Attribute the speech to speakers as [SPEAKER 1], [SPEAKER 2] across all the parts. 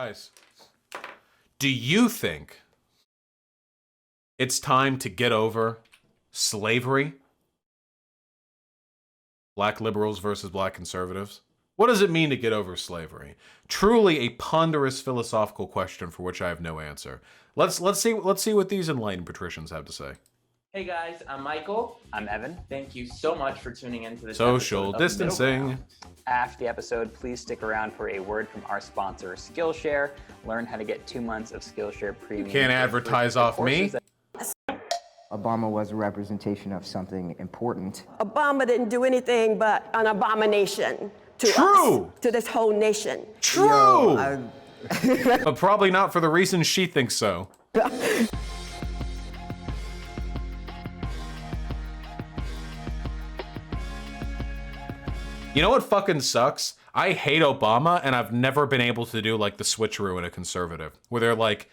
[SPEAKER 1] Guys, do you think it's time to get over slavery? Black liberals versus black conservatives? What does it mean to get over slavery? Truly a ponderous philosophical question for which I have no answer. Let's see what these enlightened patricians have to say.
[SPEAKER 2] Hey guys, I'm Michael.
[SPEAKER 3] I'm Evan.
[SPEAKER 2] Thank you so much for tuning in to this
[SPEAKER 1] Social
[SPEAKER 2] episode of
[SPEAKER 1] distancing.
[SPEAKER 2] Middle Ground.
[SPEAKER 3] After the episode, please stick around for a word from our sponsor, Skillshare. Learn how to get 2 months of Skillshare Premium.
[SPEAKER 1] Can't advertise off me.
[SPEAKER 4] Obama was a representation of something important.
[SPEAKER 5] Obama didn't do anything but an abomination to
[SPEAKER 1] True.
[SPEAKER 5] us, to this whole nation.
[SPEAKER 1] True! But probably not for the reason she thinks so. You know what fucking sucks? I hate Obama, and I've never been able to do like the switcheroo in a conservative, where they're like,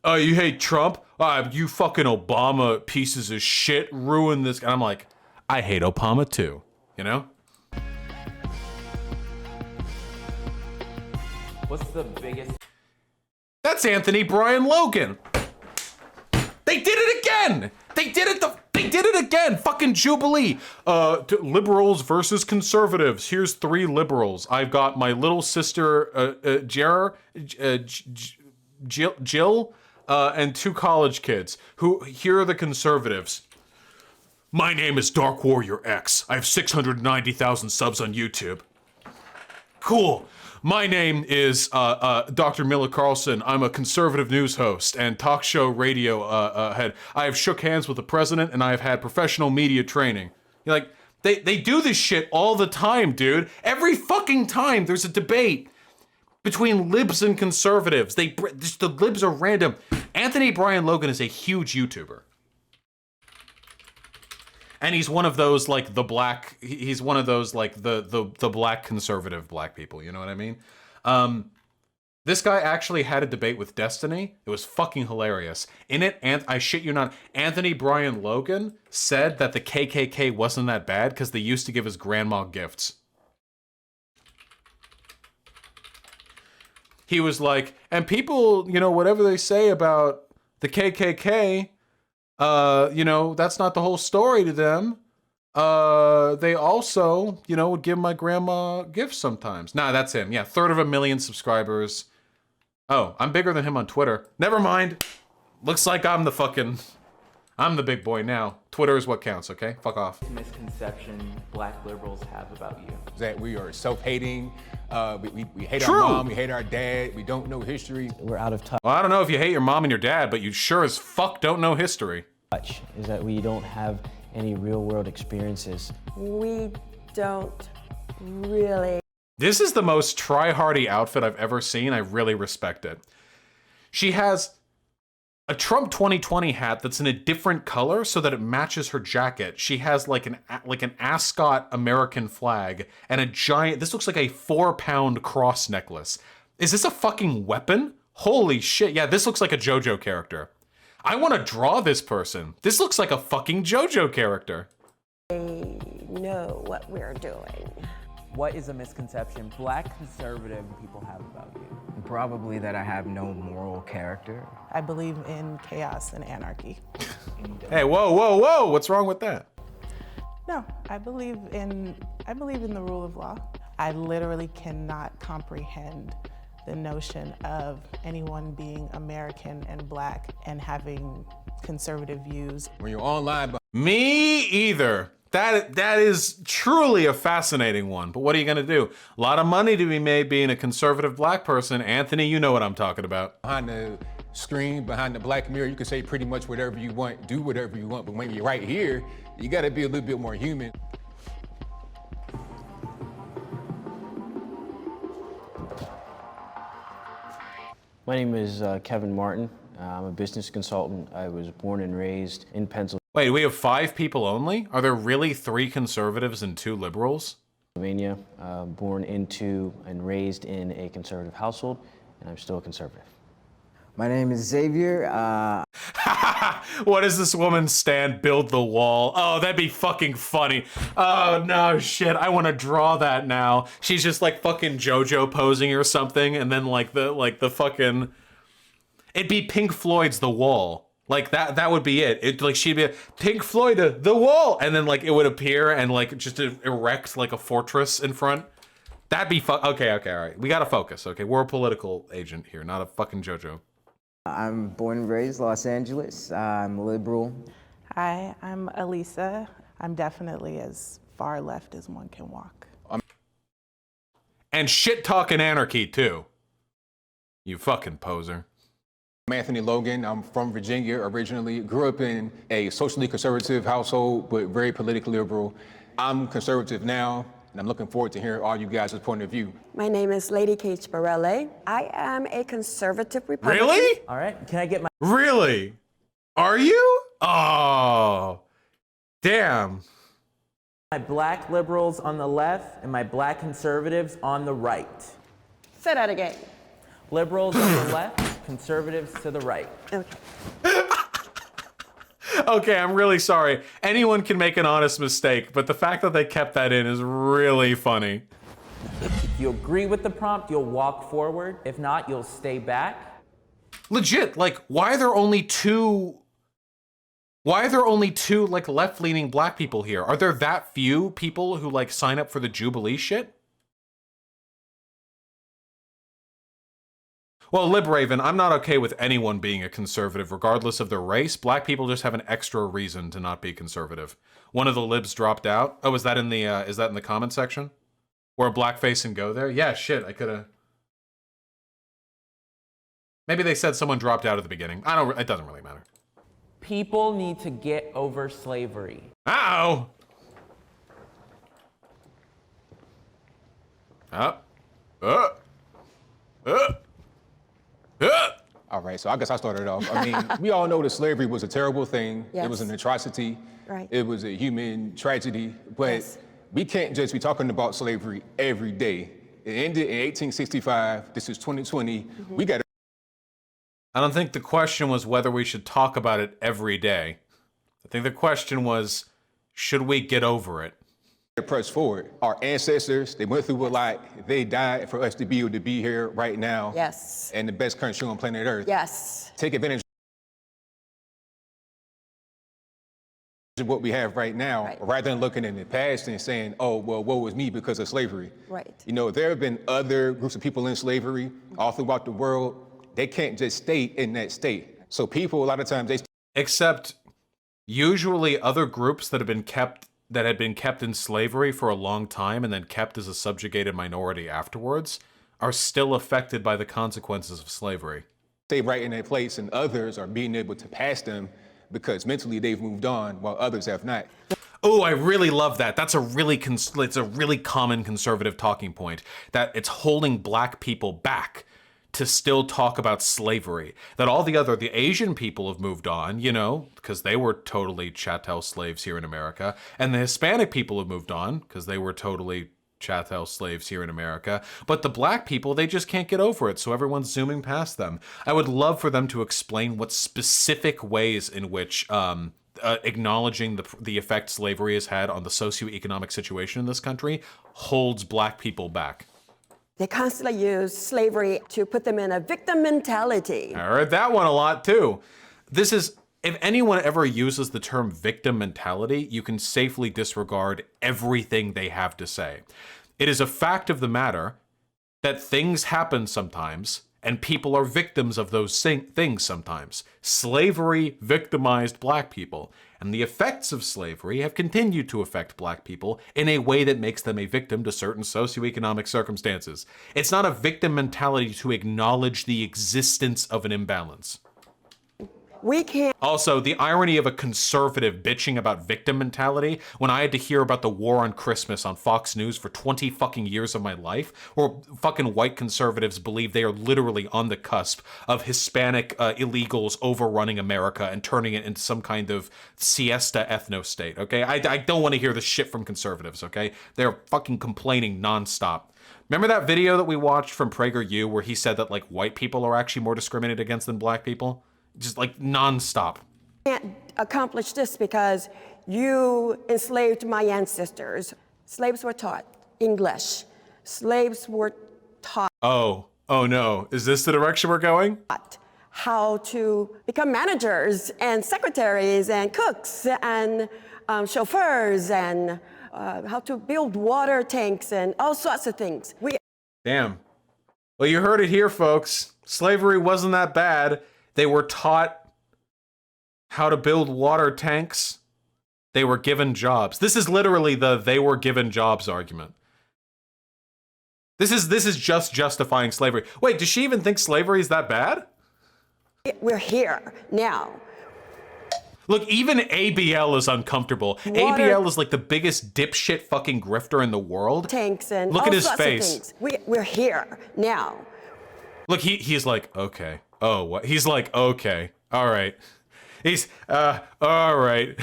[SPEAKER 1] "Oh, you hate Trump? You fucking Obama pieces of shit ruin this." And I'm like, I hate Obama too, you know?
[SPEAKER 2] What's the biggest...
[SPEAKER 1] That's Anthony Brian Logan. They did it again. They did it again. Fucking Jubilee. Liberals versus conservatives. Here's 3 liberals. I've got my little sister, Jill, and 2 college kids. Here are the conservatives. My name is Dark Warrior X. I have 690,000 subs on YouTube. Cool. My name is Dr. Miller Carlson. I'm a conservative news host and talk show radio head. I have shook hands with the president and I have had professional media training. You're like, they do this shit all the time, dude. Every fucking time there's a debate between libs and conservatives. The libs are random. Anthony Brian Logan is a huge YouTuber. And he's one of those like he's one of those like the black conservative black people, you know what I mean? This guy actually had a debate with Destiny. It was fucking hilarious. In it, and I shit you not, Anthony Brian Logan said that the KKK wasn't that bad because they used to give his grandma gifts. He was like, and people, you know, whatever they say about the KKK, you know, that's not the whole story to them. They also, you know, would give my grandma gifts sometimes. Nah, that's him. Yeah, 1/3 subscribers. Oh, I'm bigger than him on Twitter. Never mind. Looks like I'm the big boy now. Twitter is what counts, okay? Fuck off.
[SPEAKER 2] misconception black liberals have about you?
[SPEAKER 6] That we are self-hating, we hate
[SPEAKER 1] True.
[SPEAKER 6] our mom, we hate our dad, we don't know history.
[SPEAKER 7] We're out of touch.
[SPEAKER 1] Well, I don't know if you hate your mom and your dad, but you sure as fuck don't know history.
[SPEAKER 7] Is that we don't have any real world experiences.
[SPEAKER 5] We don't really.
[SPEAKER 1] This is the most try-hardy outfit I've ever seen. I really respect it. She has a Trump 2020 hat that's in a different color so that it matches her jacket. She has like an ascot American flag and a giant, this looks like a 4-pound cross necklace. Is this a fucking weapon? Holy shit. Yeah, this looks like a JoJo character. I want to draw this person. This looks like a fucking JoJo character.
[SPEAKER 5] They know what we're doing.
[SPEAKER 8] What is a misconception black conservative people have about you?
[SPEAKER 4] Probably that I have no moral character.
[SPEAKER 9] I believe in chaos and anarchy.
[SPEAKER 1] Hey, whoa, whoa, whoa. What's wrong with that?
[SPEAKER 9] No, I believe in the rule of law. I literally cannot comprehend the notion of anyone being American and black and having conservative views.
[SPEAKER 6] When you're online,
[SPEAKER 1] Me either. That is truly a fascinating one. But what are you gonna do? A lot of money to be made being a conservative black person. Anthony, you know what I'm talking about.
[SPEAKER 6] behind the screen, behind the black mirror, you can say pretty much whatever you want, do whatever you want, but when you're right here, you gotta be a little bit more human.
[SPEAKER 7] My name is Kevin Martin. I'm a business consultant. I was born and raised in Pennsylvania.
[SPEAKER 1] Wait, we have 5 people only? Are there really 3 conservatives and 2 liberals?
[SPEAKER 7] Born into and raised in a conservative household, and I'm still a conservative.
[SPEAKER 4] My name is Xavier.
[SPEAKER 1] What does this woman stand? Build the wall. Oh, that'd be fucking funny. Oh no, shit. I want to draw that now. She's just like fucking JoJo posing or something, and then like the fucking. It'd be Pink Floyd's The Wall. Like that would be it. Like she'd be Pink Floyd, The Wall, and then like it would appear and like just erect like a fortress in front. That'd be okay, all right. We gotta focus, okay? We're a political agent here, not a fucking JoJo.
[SPEAKER 4] I'm born and raised Los Angeles. I'm liberal.
[SPEAKER 9] Hi, I'm Elisa. I'm definitely as far left as one can walk.
[SPEAKER 1] And shit talking anarchy too. You fucking poser.
[SPEAKER 6] I'm Anthony Logan. I'm from Virginia originally. Grew up in a socially conservative household, but very politically liberal. I'm conservative now, and I'm looking forward to hearing all you guys' point of view.
[SPEAKER 5] My name is Lady Kate Barelle. I am a conservative Republican.
[SPEAKER 1] Really?
[SPEAKER 8] All right, can I get my
[SPEAKER 1] Really? Are you? Oh, damn.
[SPEAKER 8] black liberals on the left and my black conservatives on the right?
[SPEAKER 5] Say that again.
[SPEAKER 8] Liberals on the left, conservatives to the right.
[SPEAKER 5] Okay.
[SPEAKER 1] Okay, I'm really sorry. Anyone can make an honest mistake, but the fact that they kept that in is really funny.
[SPEAKER 8] If you agree with the prompt, you'll walk forward. If not, you'll stay back.
[SPEAKER 1] Legit, like, why are there only two like left-leaning black people here? Are there that few people who like sign up for the Jubilee shit? Well, Libraven, I'm not okay with anyone being a conservative regardless of their race. Black people just have an extra reason to not be conservative. One of the libs dropped out. Oh, is that in the comment section? Or blackface and go there? Yeah, shit, I could've. Maybe they said someone dropped out at the beginning. It doesn't really matter.
[SPEAKER 8] People need to get over slavery.
[SPEAKER 1] Uh-oh!
[SPEAKER 6] All right, so I guess I started off. I mean, we all know that slavery was a terrible thing.
[SPEAKER 5] Yes.
[SPEAKER 6] It was an atrocity.
[SPEAKER 5] Right.
[SPEAKER 6] It was a human tragedy. But
[SPEAKER 5] Yes.
[SPEAKER 6] we can't just be talking about slavery every day. It ended in 1865. This is 2020. We got to
[SPEAKER 1] I don't think the question was whether we should talk about it every day. I think the question was, should we get over it?
[SPEAKER 6] press forward. Our ancestors, they went through a lot. They died for us to be able to be here right now.
[SPEAKER 5] Yes.
[SPEAKER 6] And the best country on planet Earth.
[SPEAKER 5] Yes.
[SPEAKER 6] Take advantage of what we have right now,
[SPEAKER 5] Right.
[SPEAKER 6] rather than looking in the past and saying, oh, well, woe was me because of slavery.
[SPEAKER 5] Right.
[SPEAKER 6] You know, there have been other groups of people in slavery all throughout the world. They can't just stay in that state. So people, a lot of times, they
[SPEAKER 1] Except, usually other groups that had been kept in slavery for a long time and then kept as a subjugated minority afterwards are still affected by the consequences of slavery.
[SPEAKER 6] stay right in that place, and others are being able to pass them because mentally they've moved on while others have not.
[SPEAKER 1] Oh, I really love that. That's a really it's a really common conservative talking point, that it's holding black people back to still talk about slavery. That all the Asian people have moved on, you know, because they were totally chattel slaves here in America, and the Hispanic people have moved on because they were totally chattel slaves here in America. But the black people, they just can't get over it, so everyone's zooming past them. I would love for them to explain what specific ways in which acknowledging the effect slavery has had on the socioeconomic situation in this country holds black people back.
[SPEAKER 5] They constantly use slavery to put them in a victim mentality.
[SPEAKER 1] I heard that one a lot too. This is, if anyone ever uses the term victim mentality, you can safely disregard everything they have to say. It is a fact of the matter that things happen sometimes, and people are victims of those things sometimes. Slavery victimized black people, and the effects of slavery have continued to affect black people in a way that makes them a victim to certain socioeconomic circumstances. It's not a victim mentality to acknowledge the existence of an imbalance.
[SPEAKER 5] We can't.
[SPEAKER 1] Also, the irony of a conservative bitching about victim mentality when I had to hear about the war on Christmas on Fox News for 20 fucking years of my life, where fucking white conservatives believe they are literally on the cusp of Hispanic illegals overrunning America and turning it into some kind of siesta ethno-state, okay? I don't want to hear the shit from conservatives, okay? They're fucking complaining nonstop. Remember that video that we watched from PragerU where he said that like white people are actually more discriminated against than black people? Just like nonstop.
[SPEAKER 5] can't accomplish this because you enslaved my ancestors. Slaves were taught English. Slaves were taught
[SPEAKER 1] Oh no. Is this the direction we're going?
[SPEAKER 5] how to become managers and secretaries and cooks and chauffeurs and how to build water tanks and all sorts of things.
[SPEAKER 1] Damn. Well, you heard it here, folks. Slavery wasn't that bad. They were taught how to build water tanks. They were given jobs. This is literally the they were given jobs argument. This is just justifying slavery. Wait, does she even think slavery is that bad?
[SPEAKER 5] We're here now.
[SPEAKER 1] Look, even ABL is uncomfortable. ABL is like the biggest dipshit fucking grifter in the world.
[SPEAKER 5] Tanks and
[SPEAKER 1] look
[SPEAKER 5] all
[SPEAKER 1] at his
[SPEAKER 5] sorts
[SPEAKER 1] face.
[SPEAKER 5] of things. We're here now.
[SPEAKER 1] Look, he's like, okay. Oh, what? He's like, okay. All right. He's, all right.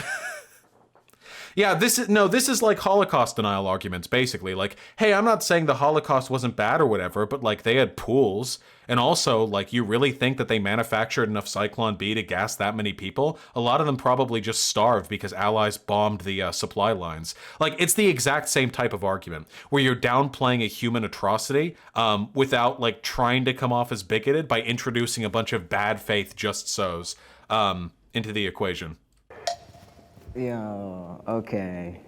[SPEAKER 1] Yeah, this is like Holocaust denial arguments, basically. Like, hey, I'm not saying the Holocaust wasn't bad or whatever, but like they had pools. And also, like, you really think that they manufactured enough Cyclone B to gas that many people? A lot of them probably just starved because Allies bombed the supply lines. Like, it's the exact same type of argument where you're downplaying a human atrocity without like trying to come off as bigoted by introducing a bunch of bad faith just so's into the equation.
[SPEAKER 4] Yo, okay.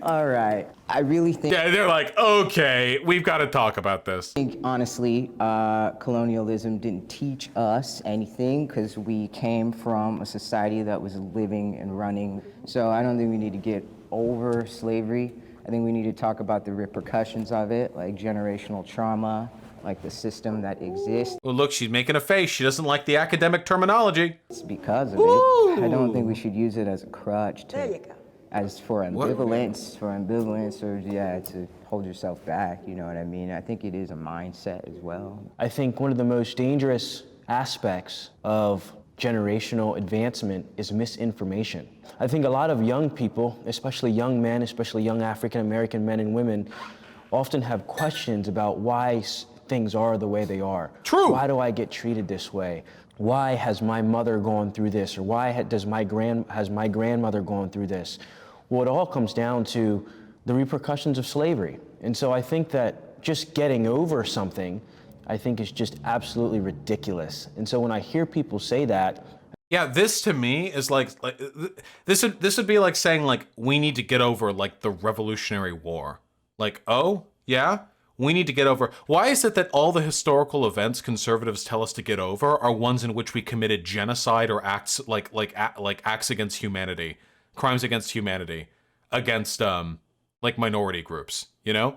[SPEAKER 4] All right. I really think...
[SPEAKER 1] Yeah, they're like, okay, we've got to talk about this.
[SPEAKER 4] I think, honestly, colonialism didn't teach us anything because we came from a society that was living and running. So I don't think we need to get over slavery. I think we need to talk about the repercussions of it, like generational trauma, like the system that exists.
[SPEAKER 1] Well, look, she's making a face. She doesn't like the academic terminology.
[SPEAKER 4] It's because of it. I don't think we should use it as a crutch to...
[SPEAKER 5] There you go.
[SPEAKER 4] As for ambivalence, or yeah, to hold yourself back, you know what I mean? I think it is a mindset as well.
[SPEAKER 7] I think one of the most dangerous aspects of generational advancement is misinformation. I think a lot of young people, especially young men, especially young African American men and women, often have questions about why things are the way they are.
[SPEAKER 1] True.
[SPEAKER 7] Why do I get treated this way? Why has my mother gone through this? Or why has my grandmother gone through this? Well, it all comes down to the repercussions of slavery. And so I think that just getting over something, I think is just absolutely ridiculous. And so when I hear people say that,
[SPEAKER 1] yeah, this to me is like this would be like saying like we need to get over like the Revolutionary War. Like, oh, yeah, we need to get over. Why is it that all the historical events conservatives tell us to get over are ones in which we committed genocide or acts like acts against humanity, crimes against humanity, against like minority groups, you know?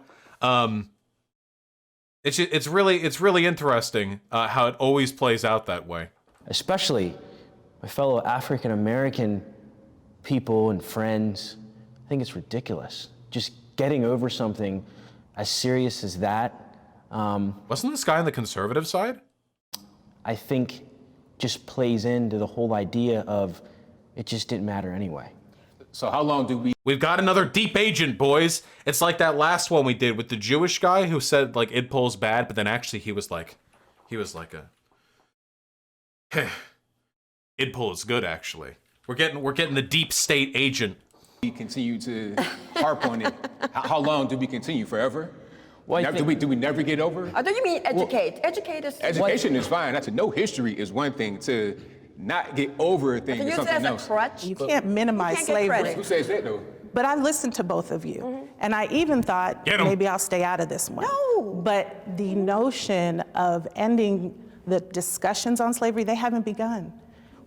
[SPEAKER 1] It's really interesting how it always plays out that way.
[SPEAKER 7] especially my fellow African American people and friends, I think it's ridiculous. Just getting over something as serious as that.
[SPEAKER 1] Wasn't this guy on the conservative side?
[SPEAKER 7] I think just plays into the whole idea of it just didn't matter anyway.
[SPEAKER 6] So how long do we...
[SPEAKER 1] We've got another deep agent, boys. It's like that last one we did with the Jewish guy who said like Idpol's bad, but then actually he was like a Idpol is good actually. We're getting the deep state agent.
[SPEAKER 6] We continue to harp on it. How long do we continue? Forever?
[SPEAKER 7] Well,
[SPEAKER 6] Do we never get over?
[SPEAKER 5] Oh, do you mean educate? Educate us.
[SPEAKER 6] Education is fine. To know history is one thing. To not get over a thing
[SPEAKER 5] To
[SPEAKER 6] is
[SPEAKER 5] use it
[SPEAKER 6] something
[SPEAKER 5] as
[SPEAKER 6] else.
[SPEAKER 5] a crutch.
[SPEAKER 9] You can't minimize
[SPEAKER 5] You can't get
[SPEAKER 9] slavery.
[SPEAKER 5] credit.
[SPEAKER 6] Who says that though?
[SPEAKER 9] But I listened to both of you, and I even thought
[SPEAKER 1] Get 'em.
[SPEAKER 9] maybe I'll stay out of this one.
[SPEAKER 5] No.
[SPEAKER 9] But the notion of ending the discussions on slavery, they haven't begun.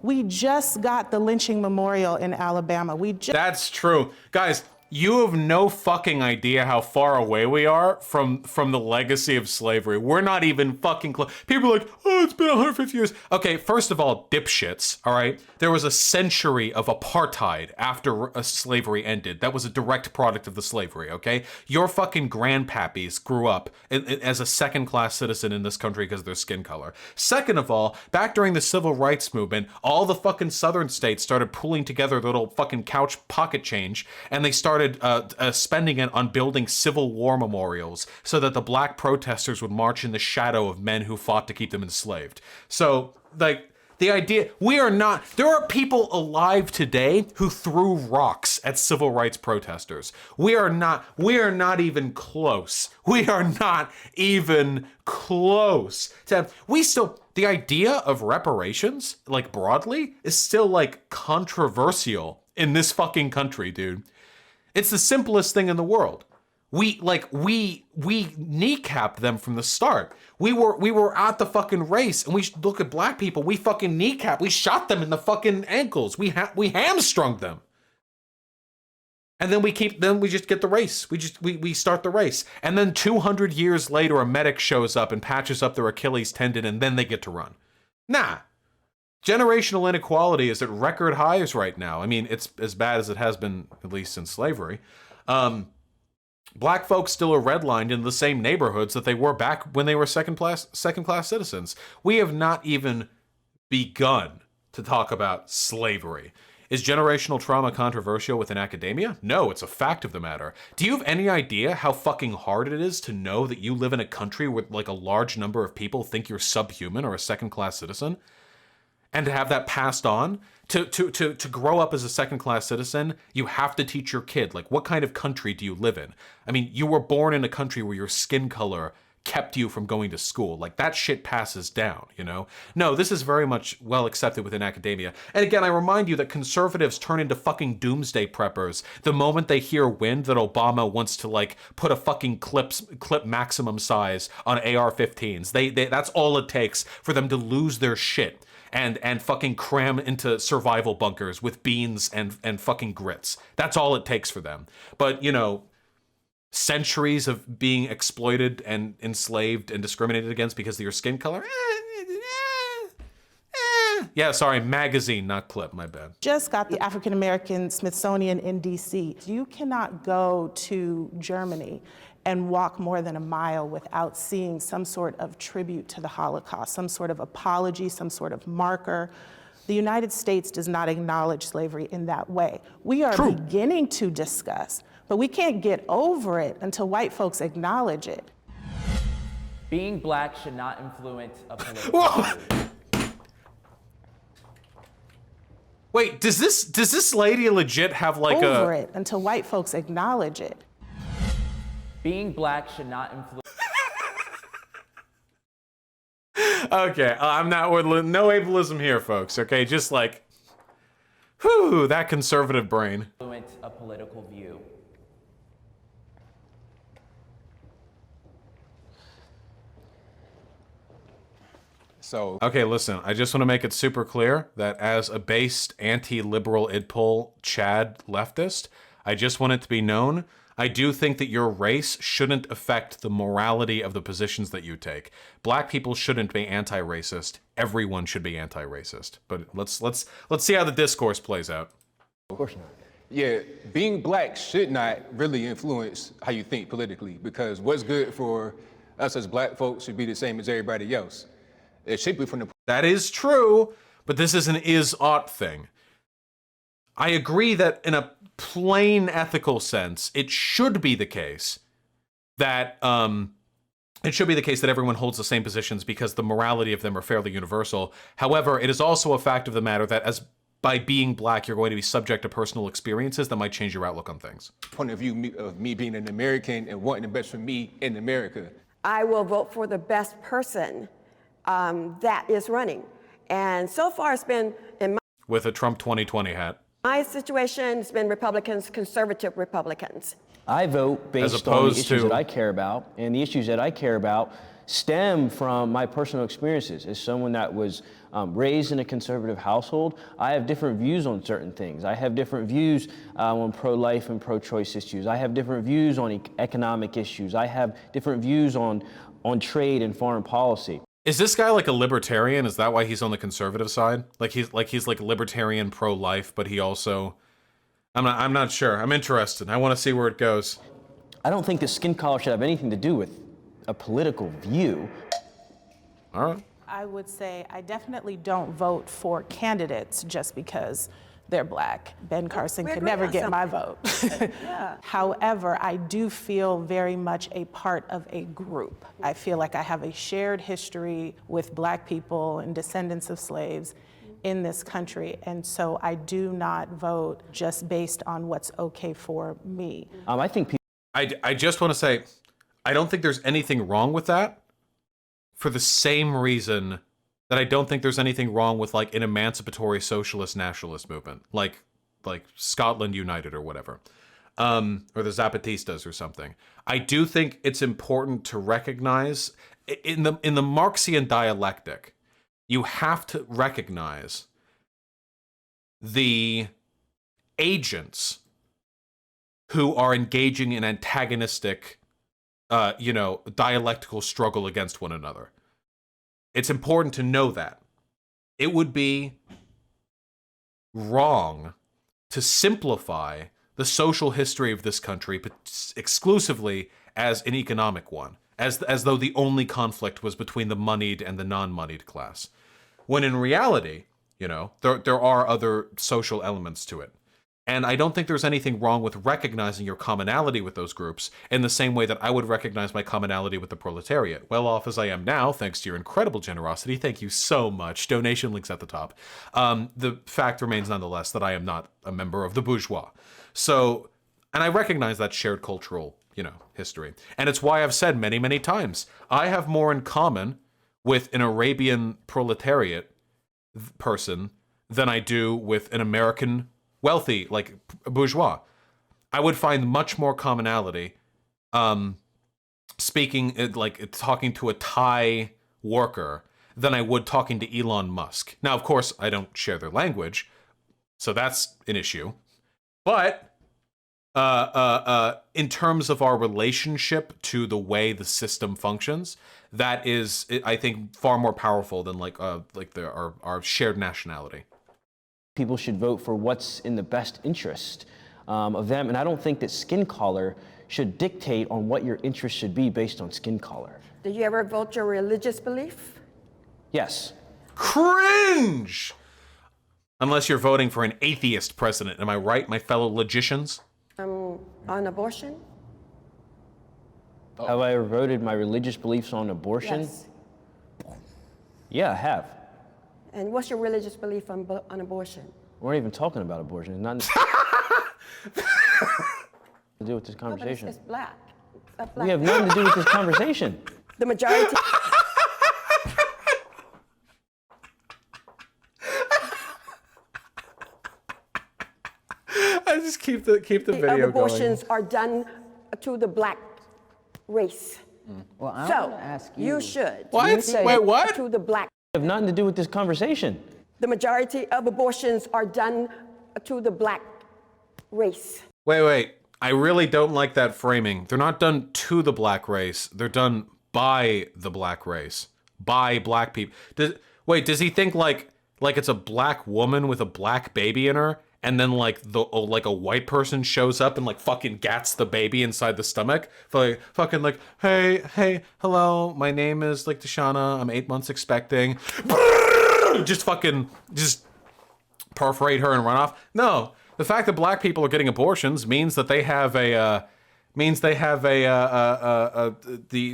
[SPEAKER 9] We just got the lynching memorial in Alabama.
[SPEAKER 1] That's true. Guys, you have no fucking idea how far away we are from the legacy of slavery. We're not even fucking close. People are like, oh, it's been 150 years. Okay, first of all, dipshits, all right? There was a century of apartheid after slavery ended. That was a direct product of the slavery, okay? Your fucking grandpappies grew up as a second-class citizen in this country because of their skin color. Second of all, back during the civil rights movement, all the fucking southern states started pooling together their little fucking couch pocket change, and they started spending it on building Civil War memorials so that the black protesters would march in the shadow of men who fought to keep them enslaved. So, like, The idea, there are people alive today who threw rocks at civil rights protesters. We are not even close. We are not even close to, the idea of reparations, like broadly, is still like controversial in this fucking country, dude. It's the simplest thing in the world. We kneecapped them from the start. We were at the fucking race, and we look at black people. We fucking we shot them in the fucking ankles. We hamstrung them, and then we just get the race. We start the race, and then 200 years later, a medic shows up and patches up their Achilles tendon, and then they get to run. Nah, generational inequality is at record highs right now. I mean, it's as bad as it has been at least since slavery. Black folks still are redlined in the same neighborhoods that they were back when they were second class citizens. We have not even begun to talk about slavery. Is generational trauma controversial within academia? No, it's a fact of the matter. Do you have any idea how fucking hard it is to know that you live in a country where like a large number of people think you're subhuman or a second class citizen? And to have that passed on? To grow up as a second-class citizen, you have to teach your kid, like, what kind of country do you live in? I mean, you were born in a country where your skin color kept you from going to school. Like, that shit passes down, you know? No, this is very much well accepted within academia. And again, I remind you that conservatives turn into fucking doomsday preppers the moment they hear wind that Obama wants to, like, put a fucking clip maximum size on AR-15s. That's all it takes for them to lose their shit. And fucking cram into survival bunkers with beans and fucking grits. That's all it takes for them. But, you know, centuries of being exploited and enslaved and discriminated against because of your skin color? Yeah, sorry, magazine, not clip, my bad.
[SPEAKER 9] Just got the African American Smithsonian in DC. You cannot go to Germany and walk more than a mile without seeing some sort of tribute to the Holocaust, some sort of apology, some sort of marker. The United States does not acknowledge slavery in that way. We are beginning to discuss, but we can't get over it until white folks acknowledge it.
[SPEAKER 2] Being black should not influence a political view.
[SPEAKER 1] Wait, does this lady legit have like
[SPEAKER 9] over it until white folks acknowledge it.
[SPEAKER 2] Being black should not influence.
[SPEAKER 1] Okay, I'm not no ableism here, folks. Okay, just like, whew, that conservative brain.
[SPEAKER 2] Influence a political view.
[SPEAKER 6] So
[SPEAKER 1] okay, listen, I just want to make it super clear that as a based anti-liberal idpol Chad leftist, I just want it to be known, I do think that your race shouldn't affect the morality of the positions that you take. Black people shouldn't be anti-racist. Everyone should be anti-racist. But let's see how the discourse plays out.
[SPEAKER 6] of course not. Yeah, being black should not really influence how you think politically, because what's good for us as black folks should be the same as everybody else. It should be from the...
[SPEAKER 1] That is true, but this is an is-ought thing. I agree that in a plain ethical sense, it should be the case that everyone holds the same positions because the morality of them are fairly universal. However, it is also a fact of the matter that by being black, you're going to be subject to personal experiences that might change your outlook on things.
[SPEAKER 6] Point of view of me being an American and wanting the best for me in America.
[SPEAKER 5] I will vote for the best person that is running. And so far it's been, in
[SPEAKER 1] with a Trump 2020 hat.
[SPEAKER 5] my situation, it's been Republicans, conservative Republicans.
[SPEAKER 7] I vote based on the issues that I care about, and the issues that I care about stem from my personal experiences. As someone that was raised in a conservative household, I have different views on certain things. I have different views on pro-life and pro-choice issues. I have different views on economic issues. I have different views on trade and foreign policy.
[SPEAKER 1] Is this guy like a libertarian? Is that why he's on the conservative side? He's like libertarian pro-life, but he also... I'm not sure. I'm interested. I want to see where it goes.
[SPEAKER 7] I don't think that skin color should have anything to do with a political view.
[SPEAKER 1] All right.
[SPEAKER 9] I would say I definitely don't vote for candidates just because they're black. Ben Carson
[SPEAKER 5] we
[SPEAKER 9] could
[SPEAKER 5] agree
[SPEAKER 9] never
[SPEAKER 5] on
[SPEAKER 9] get my
[SPEAKER 5] something.
[SPEAKER 9] vote. However, I do feel very much a part of a group. I feel like I have a shared history with black people and descendants of slaves in this country, and so I do not vote just based on what's okay for me.
[SPEAKER 7] I think people.
[SPEAKER 1] I just want to say, I don't think there's anything wrong with that, for the same reason that I don't think there's anything wrong with like an emancipatory socialist nationalist movement, like Scotland United or whatever, or the Zapatistas or something. I do think it's important to recognize in the Marxian dialectic, you have to recognize the agents who are engaging in antagonistic, dialectical struggle against one another. It's important to know that. It would be wrong to simplify the social history of this country exclusively as an economic one, as though the only conflict was between the moneyed and the non-moneyed class. When in reality, there are other social elements to it. And I don't think there's anything wrong with recognizing your commonality with those groups in the same way that I would recognize my commonality with the proletariat. Well off as I am now, thanks to your incredible generosity, thank you so much. Donation links at the top. The fact remains nonetheless that I am not a member of the bourgeois. So, and I recognize that shared cultural, history. And it's why I've said many, many times, I have more in common with an Arabian proletariat person than I do with an American wealthy, like bourgeois. I would find much more commonality talking to a Thai worker than I would talking to Elon Musk. Now, of course, I don't share their language, so that's an issue. But in terms of our relationship to the way the system functions, that is, I think, far more powerful than our shared nationality.
[SPEAKER 7] People should vote for what's in the best interest of them. And I don't think that skin color should dictate on what your interest should be based on skin color.
[SPEAKER 5] Did you ever vote your religious belief?
[SPEAKER 7] Yes.
[SPEAKER 1] Cringe! Unless you're voting for an atheist president. Am I right, my fellow logicians?
[SPEAKER 5] On abortion?
[SPEAKER 7] Have I ever voted my religious beliefs on abortion?
[SPEAKER 5] Yes.
[SPEAKER 7] Yeah, I have.
[SPEAKER 5] And what's your religious belief on abortion?
[SPEAKER 7] We're not even talking about abortion. It's not to do with this conversation.
[SPEAKER 5] It's black.
[SPEAKER 7] We have nothing to do with this conversation.
[SPEAKER 5] The majority.
[SPEAKER 1] I just keep the video
[SPEAKER 5] abortions
[SPEAKER 1] going.
[SPEAKER 5] are done to the black race.
[SPEAKER 4] Well, I
[SPEAKER 5] So
[SPEAKER 4] want to ask
[SPEAKER 5] you should.
[SPEAKER 1] What?
[SPEAKER 5] You say
[SPEAKER 1] Wait, what?
[SPEAKER 5] To the black.
[SPEAKER 7] Have nothing to do with this conversation.
[SPEAKER 5] The majority of abortions are done to the black race.
[SPEAKER 1] Wait. I really don't like that framing. They're not done to the black race. They're done by the black race. By black people. Does he think like it's a black woman with a black baby in her? And then like a white person shows up and like fucking gats the baby inside the stomach. Fucking like, hey, hello, my name is like Deshauna, I'm 8 months expecting. Just perforate her and run off. No, the fact that black people are getting abortions means that they have the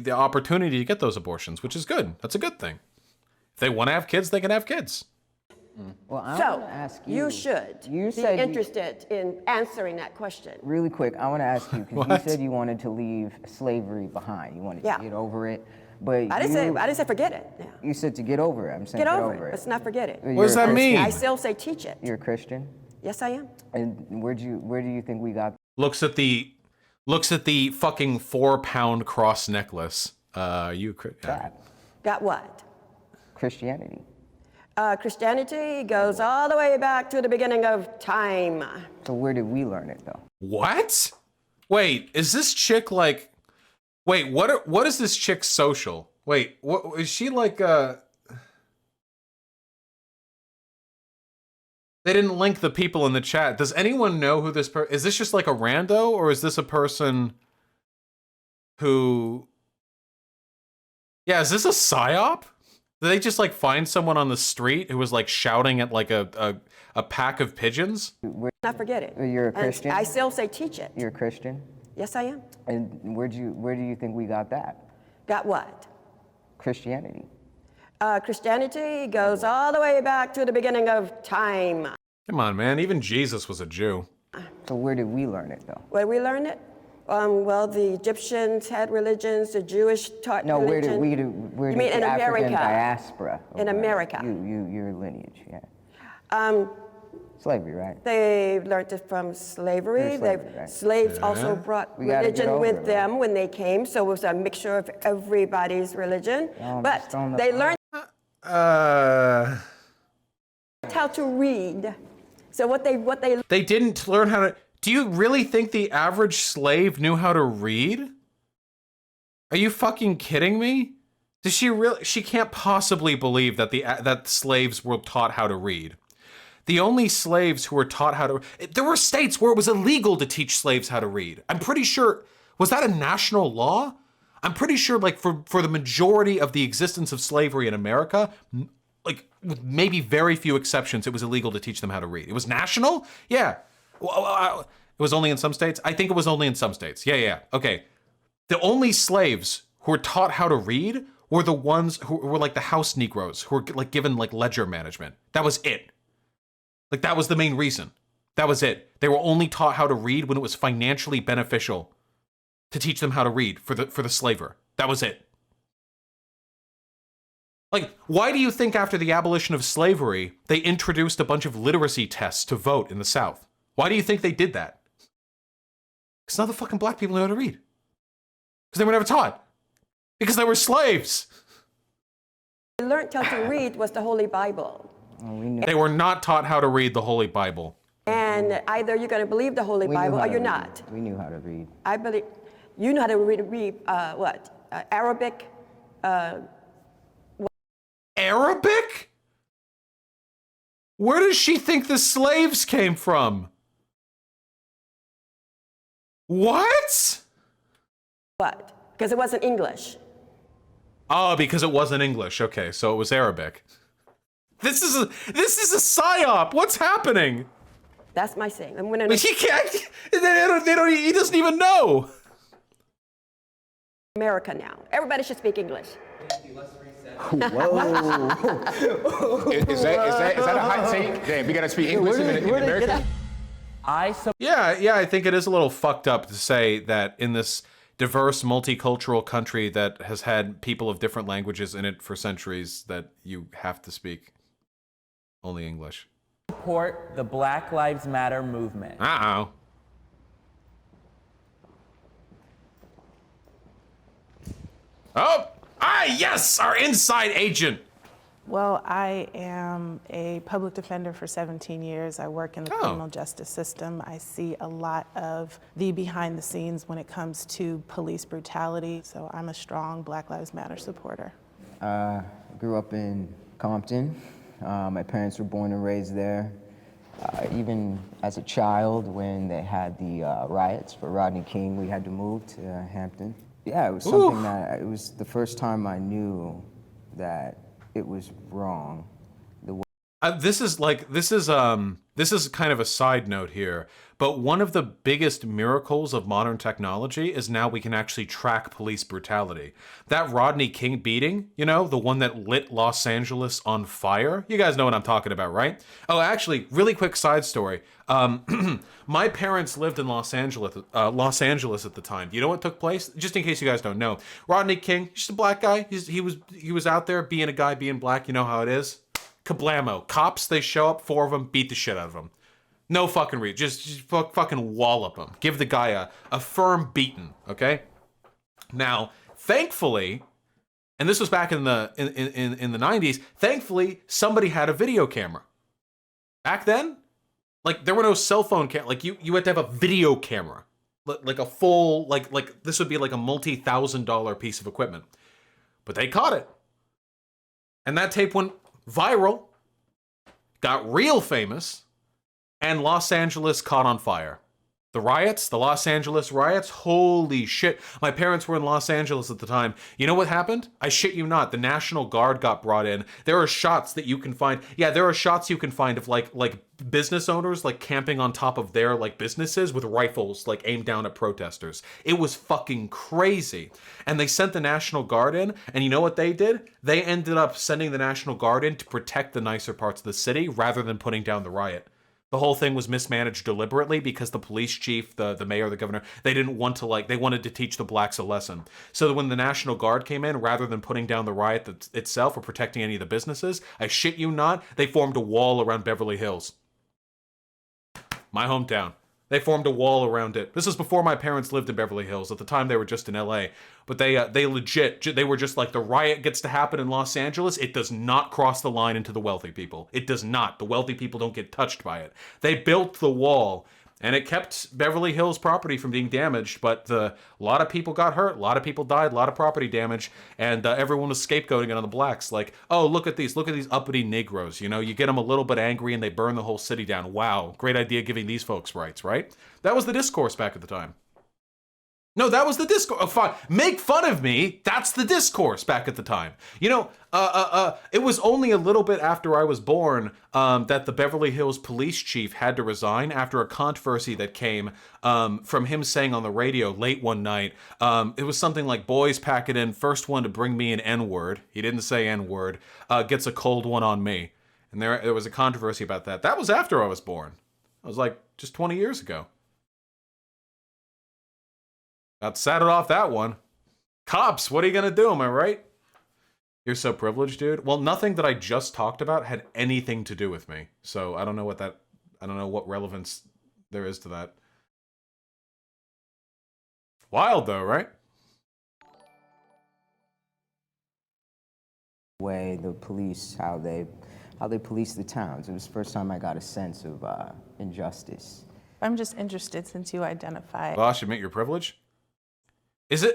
[SPEAKER 1] opportunity to get those abortions, which is good. That's a good thing. If they want to have kids, they can have kids.
[SPEAKER 4] Well, I
[SPEAKER 5] So
[SPEAKER 4] want to ask you.
[SPEAKER 5] you should
[SPEAKER 4] You
[SPEAKER 5] be
[SPEAKER 4] said
[SPEAKER 5] interested in answering that question.
[SPEAKER 4] Really quick, I want to ask you because you
[SPEAKER 1] What?
[SPEAKER 4] said you wanted to leave slavery behind. You wanted
[SPEAKER 5] Yeah.
[SPEAKER 4] to get over it, but
[SPEAKER 5] I didn't say forget it. Yeah.
[SPEAKER 4] You said to get over it. I'm saying
[SPEAKER 5] Get over it. Let's not forget it.
[SPEAKER 1] What does that mean?
[SPEAKER 5] I still say teach it.
[SPEAKER 4] You're a Christian,
[SPEAKER 5] Yes, I am.
[SPEAKER 4] and where do you think we got?
[SPEAKER 1] Looks at the fucking 4-pound cross necklace.
[SPEAKER 4] that?
[SPEAKER 5] Got what?
[SPEAKER 4] Christianity.
[SPEAKER 5] Christianity goes all the way back to the beginning of time.
[SPEAKER 4] So where did we learn it though?
[SPEAKER 1] What? Wait, is this chick like? Wait, what is this chick's social? Wait, what is she like? They didn't link the people in the chat. Does anyone know who this person is? This just like a rando, or is this a person who? Yeah, is this a psyop? Did they just like find someone on the street who was like shouting at like a pack of pigeons?
[SPEAKER 5] Not forget it.
[SPEAKER 4] You're a Christian?
[SPEAKER 5] And I still say teach it.
[SPEAKER 4] You're a Christian?
[SPEAKER 5] Yes, I am.
[SPEAKER 4] And where do you think we got that?
[SPEAKER 5] Got what?
[SPEAKER 4] Christianity.
[SPEAKER 5] Christianity goes all the way back to the beginning of time.
[SPEAKER 1] Come on, man. Even Jesus was a Jew.
[SPEAKER 4] So where did we learn it, though?
[SPEAKER 5] Where we learn it? Well, the Egyptians had religions, the Jewish taught
[SPEAKER 4] No,
[SPEAKER 5] religion.
[SPEAKER 4] where
[SPEAKER 5] You
[SPEAKER 4] did
[SPEAKER 5] mean
[SPEAKER 4] the
[SPEAKER 5] in
[SPEAKER 4] African
[SPEAKER 5] America?
[SPEAKER 4] diaspora?
[SPEAKER 5] In America.
[SPEAKER 4] Your lineage, yeah.
[SPEAKER 5] Um,
[SPEAKER 4] Slavery, right?
[SPEAKER 5] They learned it from slavery.
[SPEAKER 4] Through slavery, right.
[SPEAKER 5] Slaves also brought
[SPEAKER 4] We gotta get
[SPEAKER 5] religion
[SPEAKER 4] over
[SPEAKER 5] with
[SPEAKER 4] it,
[SPEAKER 5] them when they came, so it was a mixture of everybody's religion. But
[SPEAKER 4] just on the
[SPEAKER 5] they learned how to read. So what
[SPEAKER 1] They didn't learn how to. Do you really think the average slave knew how to read? Are you fucking kidding me? Does she really? She can't possibly believe that that slaves were taught how to read. The only slaves who were taught how to. There were states where it was illegal to teach slaves how to read. I'm pretty sure. Was that a national law? I'm pretty sure, like, for the majority of the existence of slavery in America, like, with maybe very few exceptions, it was illegal to teach them how to read. It was national? Yeah. Well, it was only in some states? I think it was only in some states. Yeah. Okay. The only slaves who were taught how to read were the ones who were, like, the house Negroes, who were, like, given, like, ledger management. That was it. Like, that was the main reason. That was it. They were only taught how to read when it was financially beneficial to teach them how to read for the slaver. That was it. Like, why do you think after the abolition of slavery, they introduced a bunch of literacy tests to vote in the South? Why do you think they did that? Because none of the fucking black people know how to read. Because they were never taught. Because they were slaves.
[SPEAKER 5] they learned how to read was the Holy Bible.
[SPEAKER 1] They were not taught how to read the Holy Bible.
[SPEAKER 5] And either you're going to believe the Holy Bible or you're not.
[SPEAKER 4] We knew how to read.
[SPEAKER 5] I believe you know how to read what? Arabic?
[SPEAKER 1] Arabic? Where does she think the slaves came from? What?
[SPEAKER 5] What? Because it wasn't English.
[SPEAKER 1] Oh, because it wasn't English. Okay, so it was Arabic. This is a psyop. What's happening?
[SPEAKER 5] That's my saying. I'm gonna.
[SPEAKER 1] He can't. He doesn't even know.
[SPEAKER 5] America now. Everybody should speak English.
[SPEAKER 4] Whoa.
[SPEAKER 6] Is that a hot take? Damn, we gotta speak English in America?
[SPEAKER 1] Yeah, I think it is a little fucked up to say that in this diverse, multicultural country that has had people of different languages in it for centuries that you have to speak only English.
[SPEAKER 8] Support the Black Lives Matter movement.
[SPEAKER 1] Uh-oh. Oh! Yes! Our inside agent!
[SPEAKER 9] Well, I am a public defender for 17 years. I work in the criminal justice system. I see a lot of the behind the scenes when it comes to police brutality. So I'm a strong Black Lives Matter supporter.
[SPEAKER 4] Grew up in Compton. My parents were born and raised there. Even as a child, when they had the riots for Rodney King, we had to move to Hampton. Yeah, it was something that, it was the first time I knew that it was wrong.
[SPEAKER 1] This is kind of a side note here, but one of the biggest miracles of modern technology is now we can actually track police brutality. That Rodney King beating, you know, the one that lit Los Angeles on fire. You guys know what I'm talking about, right? Oh, actually, really quick side story. My parents lived in Los Angeles at the time. Do you know what took place? Just in case you guys don't know, Rodney King, just a black guy. He was out there being a guy, being black. You know how it is. Kablamo. Cops, they show up, 4 of them, beat the shit out of him. No fucking reason. Just fucking wallop him. Give the guy a firm beating, okay? Now, thankfully, and this was back in the 90s, thankfully, somebody had a video camera. Back then, like, there were no cell phone cameras. Like, you had to have a video camera. Like a full, like this would be like a multi-$1,000 piece of equipment. But they caught it. And that tape went viral, got real famous, and Los Angeles caught on fire. The riots, the Los Angeles riots, holy shit. My parents were in Los Angeles at the time. You know what happened? I shit you not. The National Guard got brought in. There are shots that you can find. Yeah, there are shots you can find of like business owners like camping on top of their like businesses with rifles like aimed down at protesters. It was fucking crazy. And they sent the National Guard in, and you know what they did? They ended up sending the National Guard in to protect the nicer parts of the city rather than putting down the riot. The whole thing was mismanaged deliberately because the police chief, the mayor, the governor, they didn't want to they wanted to teach the blacks a lesson. So that when the National Guard came in, rather than putting down the riot itself or protecting any of the businesses, I shit you not, they formed a wall around Beverly Hills. My hometown. They formed a wall around it. This is before my parents lived in Beverly Hills. At the time, they were just in LA. But they were just like, the riot gets to happen in Los Angeles. It does not cross the line into the wealthy people. It does not. The wealthy people don't get touched by it. They built the wall, and it kept Beverly Hills property from being damaged. But a lot of people got hurt. A lot of people died. A lot of property damage. And everyone was scapegoating it on the blacks. Like, oh, look at these uppity Negroes. You know, you get them a little bit angry and they burn the whole city down. Wow, great idea giving these folks rights, right? That was the discourse back at the time. No, that was the discourse. Oh, fine. Make fun of me. That's the discourse back at the time. You know, it was only a little bit after I was born that the Beverly Hills police chief had to resign after a controversy that came from him saying on the radio late one night. It was something like, boys, pack it in. First one to bring me an N-word. He didn't say N-word. Gets a cold one on me. And there was a controversy about that. That was after I was born. I was like just 20 years ago. Got sat it off that one. Cops, what are you gonna do, am I right? You're so privileged, dude. Well, nothing that I just talked about had anything to do with me. So I don't know what relevance there is to that. Wild though, right?
[SPEAKER 4] Way the police, how they police the towns. It was the first time I got a sense of injustice.
[SPEAKER 9] I'm just interested, since you identify.
[SPEAKER 1] Bosh, admit your privilege? Is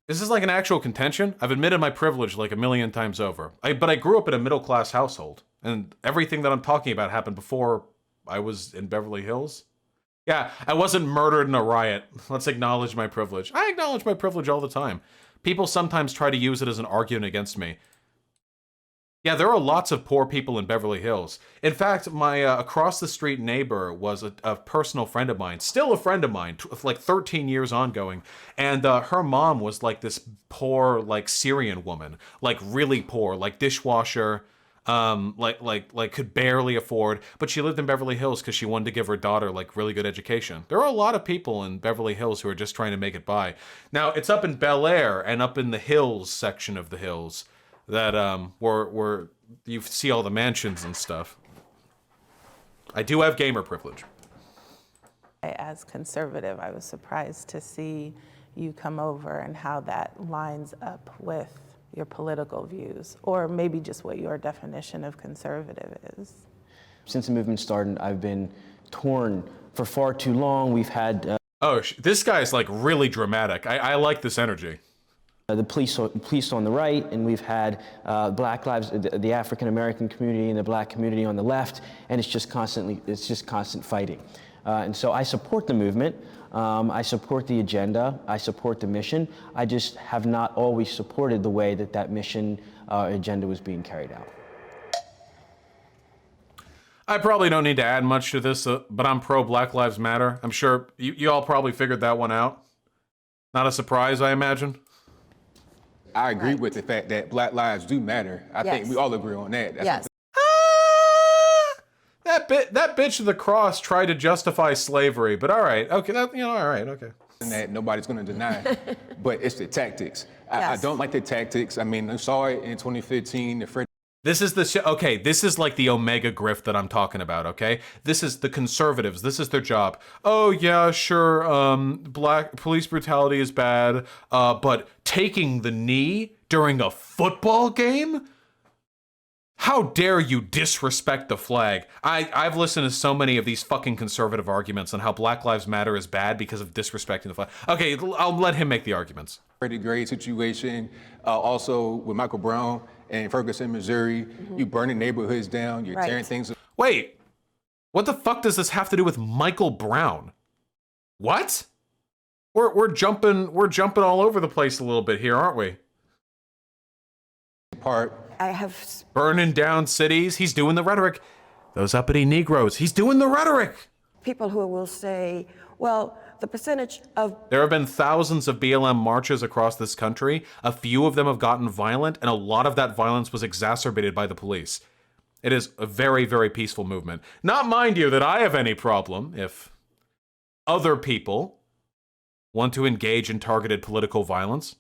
[SPEAKER 1] this like an actual contention? I've admitted my privilege like a million times over. But I grew up in a middle-class household, and everything that I'm talking about happened before I was in Beverly Hills. Yeah, I wasn't murdered in a riot. Let's acknowledge my privilege. I acknowledge my privilege all the time. People sometimes try to use it as an argument against me. Yeah, there are lots of poor people in Beverly Hills. In fact, my across the street neighbor was a personal friend of mine, still a friend of mine, like 13 years ongoing. And her mom was like this poor, like Syrian woman, like really poor, like dishwasher, like could barely afford. But she lived in Beverly Hills because she wanted to give her daughter like really good education. There are a lot of people in Beverly Hills who are just trying to make it by. Now it's up in Bel Air and up in the hills section of the hills that where you see all the mansions and stuff. I do have gamer privilege.
[SPEAKER 9] As conservative, I was surprised to see you come over and how that lines up with your political views, or maybe just what your definition of conservative is.
[SPEAKER 7] Since the movement started, I've been torn for far too long. We've had
[SPEAKER 1] this guy's like really dramatic. I like this energy.
[SPEAKER 7] The police on the right, and we've had Black lives, the African American community and the Black community on the left, and it's just constant fighting. And so I support the movement, I support the agenda, I support the mission. I just have not always supported the way that mission agenda was being carried out.
[SPEAKER 1] I probably don't need to add much to this, but I'm pro Black Lives Matter. I'm sure you all probably figured that one out. Not a surprise, I imagine.
[SPEAKER 6] I agree with the fact that Black lives do matter. I think we all agree on that.
[SPEAKER 5] Yes.
[SPEAKER 1] That bitch of the cross tried to justify slavery, but all right, okay, all right, okay.
[SPEAKER 6] That nobody's going to deny, but it's the tactics. I don't like the tactics. I mean, I saw it in 2015.
[SPEAKER 1] This is this is like the Omega grift that I'm talking about, okay? This is the conservatives. This is their job. Oh, yeah, sure, black police brutality is bad, but taking the knee during a football game? How dare you disrespect the flag? I've listened to so many of these fucking conservative arguments on how Black Lives Matter is bad because of disrespecting the flag. Okay, I'll let him make the arguments.
[SPEAKER 6] Pretty great situation. Also with Michael Brown in Ferguson, Missouri, you burning neighborhoods down, you're tearing things.
[SPEAKER 1] Wait, what the fuck does this have to do with Michael Brown? What? We're jumping all over the place a little bit here, aren't we?
[SPEAKER 5] I have
[SPEAKER 1] Burning down cities. He's doing the rhetoric. Those uppity Negroes. He's doing the rhetoric.
[SPEAKER 5] people who will say, well, the percentage of...
[SPEAKER 1] There have been thousands of BLM marches across this country. A few of them have gotten violent, and a lot of that violence was exacerbated by the police. It is a very, very peaceful movement. Not, mind you, that I have any problem if other people want to engage in targeted political violence.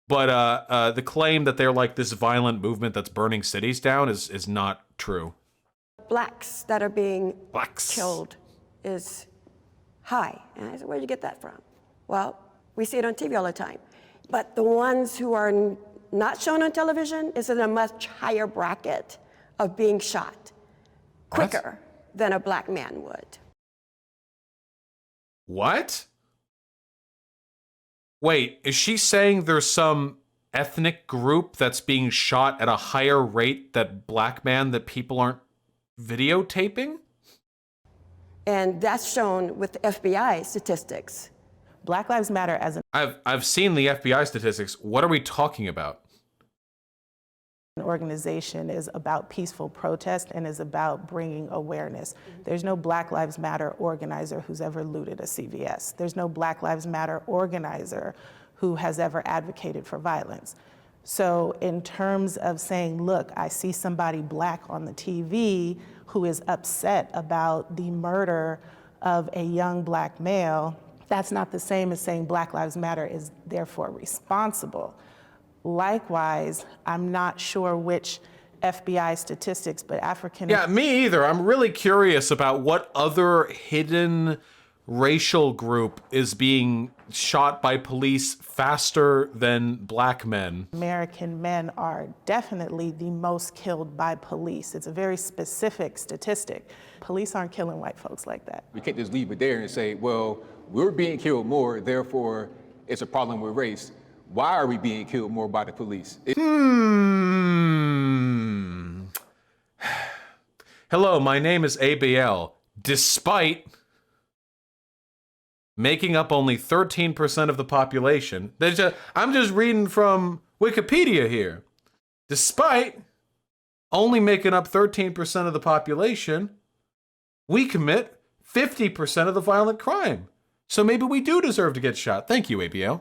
[SPEAKER 1] But the claim that they're like this violent movement that's burning cities down is not true.
[SPEAKER 5] blacks that are being killed is high. And I said, where'd you get that from? Well, we see it on TV all the time. But the ones who are not shown on television is in a much higher bracket of being shot quicker than a black man would.
[SPEAKER 1] What? Wait, is she saying there's some ethnic group that's being shot at a higher rate than black man that people aren't videotaping?
[SPEAKER 5] And that's shown with the FBI statistics.
[SPEAKER 9] Black Lives Matter as an
[SPEAKER 1] I've seen the FBI statistics. What are we talking about?
[SPEAKER 9] organization is about peaceful protest and is about bringing awareness. There's no Black Lives Matter organizer who's ever looted a CVS. There's no Black Lives Matter organizer who has ever advocated for violence. So in terms of saying, look, I see somebody black on the TV who is upset about the murder of a young black male, that's not the same as saying Black Lives Matter is therefore responsible. Likewise, I'm not sure which FBI statistics, but African...
[SPEAKER 1] Yeah, me either. I'm really curious about what other hidden racial group is being shot by police faster than black men.
[SPEAKER 9] American men are definitely the most killed by police. It's a very specific statistic. Police aren't killing white folks like that.
[SPEAKER 6] We can't just leave it there and say, well, we're being killed more, therefore it's a problem with race. Why are we being killed more by the police?
[SPEAKER 1] Hello, my name is ABL. Despite making up only 13% of the population, I'm just reading from Wikipedia here. Despite only making up 13% of the population, we commit 50% of the violent crime. So maybe we do deserve to get shot. Thank you, ABL.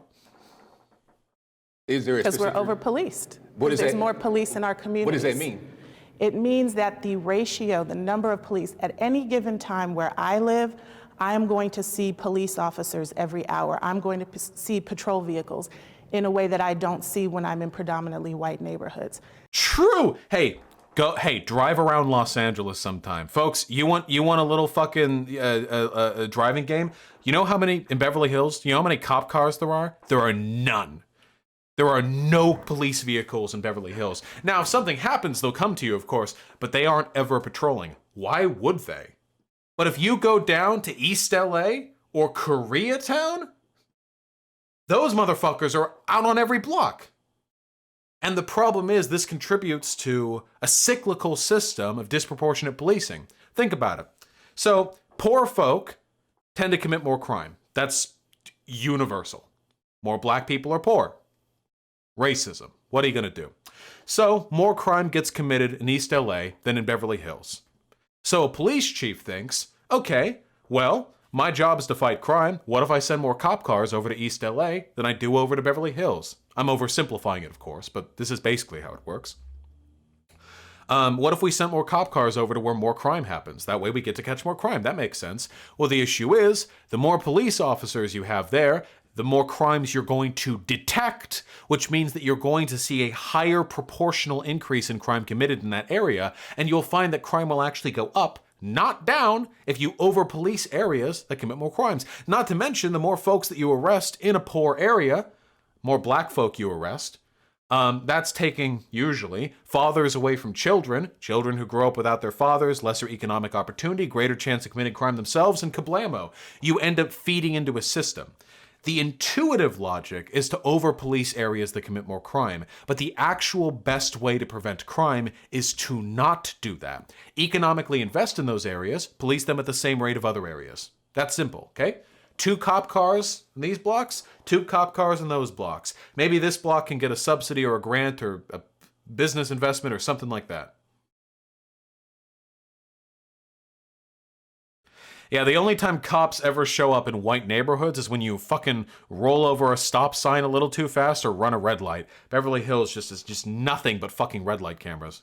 [SPEAKER 6] Is there a
[SPEAKER 9] Because we're
[SPEAKER 6] specific...
[SPEAKER 9] over-policed.
[SPEAKER 6] What does
[SPEAKER 9] There's
[SPEAKER 6] that...
[SPEAKER 9] more police in our communities.
[SPEAKER 6] What does that mean?
[SPEAKER 9] It means that the ratio, the number of police, at any given time where I live, I am going to see police officers every hour. I'm going to see patrol vehicles in a way that I don't see when I'm in predominantly white neighborhoods.
[SPEAKER 1] True. Hey, drive around Los Angeles sometime. Folks, you want a little fucking driving game? You know how many, in Beverly Hills, you know how many cop cars there are? There are none. There are no police vehicles in Beverly Hills. Now, if something happens, they'll come to you, of course, but they aren't ever patrolling. Why would they? But if you go down to East LA or Koreatown, those motherfuckers are out on every block. And the problem is this contributes to a cyclical system of disproportionate policing. Think about it. So poor folk tend to commit more crime. That's universal. More black people are poor. Racism. What are you gonna do? So more crime gets committed in East LA than in Beverly Hills. So a police chief thinks, okay, well, my job is to fight crime. What if I send more cop cars over to East LA than I do over to Beverly Hills? I'm oversimplifying it, of course, but this is basically how it works. What if we sent more cop cars over to where more crime happens? That way we get to catch more crime. That makes sense. Well, the issue is, the more police officers you have there, the more crimes you're going to detect, which means that you're going to see a higher proportional increase in crime committed in that area, and you'll find that crime will actually go up, not down, if you over-police areas that commit more crimes. Not to mention, the more folks that you arrest in a poor area, more black folk you arrest, that's taking, usually, fathers away from children who grow up without their fathers, lesser economic opportunity, greater chance of committing crime themselves, and kablamo. You end up feeding into a system. The intuitive logic is to over-police areas that commit more crime, but the actual best way to prevent crime is to not do that. Economically invest in those areas, police them at the same rate of other areas. That's simple, okay? 2 cop cars in these blocks, 2 cop cars in those blocks. Maybe this block can get a subsidy or a grant or a business investment or something like that. Yeah, the only time cops ever show up in white neighborhoods is when you fucking roll over a stop sign a little too fast or run a red light. Beverly Hills is just nothing but fucking red light cameras.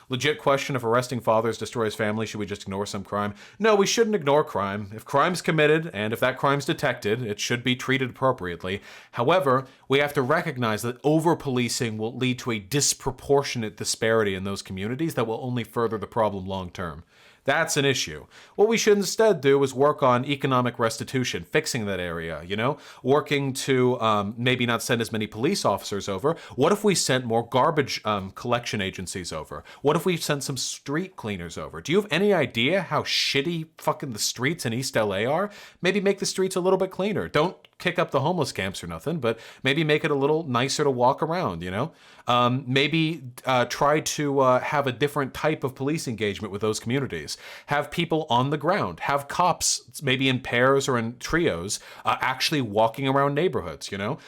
[SPEAKER 1] Legit question, if arresting fathers destroys family, should we just ignore some crime? No, we shouldn't ignore crime. If crime's committed, and if that crime's detected, it should be treated appropriately. However, we have to recognize that over-policing will lead to a disproportionate disparity in those communities that will only further the problem long term. That's an issue. What we should instead do is work on economic restitution, fixing that area, you know? Working to maybe not send as many police officers over. What if we sent more garbage collection agencies over? What if we sent some street cleaners over? Do you have any idea how shitty fucking the streets in East LA are? Maybe make the streets a little bit cleaner. Don't kick up the homeless camps or nothing, but maybe make it a little nicer to walk around, you know? Maybe try to have a different type of police engagement with those communities. Have people on the ground, have cops, maybe in pairs or in trios, actually walking around neighborhoods, you know?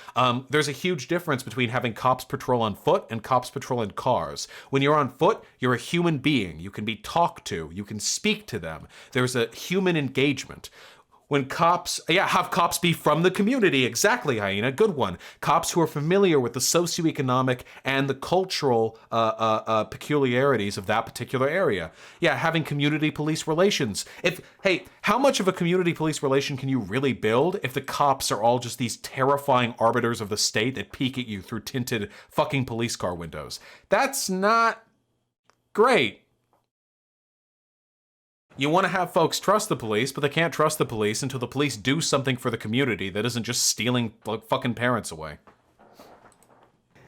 [SPEAKER 1] There's a huge difference between having cops patrol on foot and cops patrol in cars. When you're on foot, you're a human being. You can be talked to. You can speak to them. There's a human engagement. When cops, have cops be from the community. Exactly, Hyena, good one. Cops who are familiar with the socioeconomic and the cultural peculiarities of that particular area. Yeah, having community police relations. Hey, how much of a community police relation can you really build if the cops are all just these terrifying arbiters of the state that peek at you through tinted fucking police car windows? That's not great. You want to have folks trust the police, but they can't trust the police until the police do something for the community that isn't just stealing fucking parents away.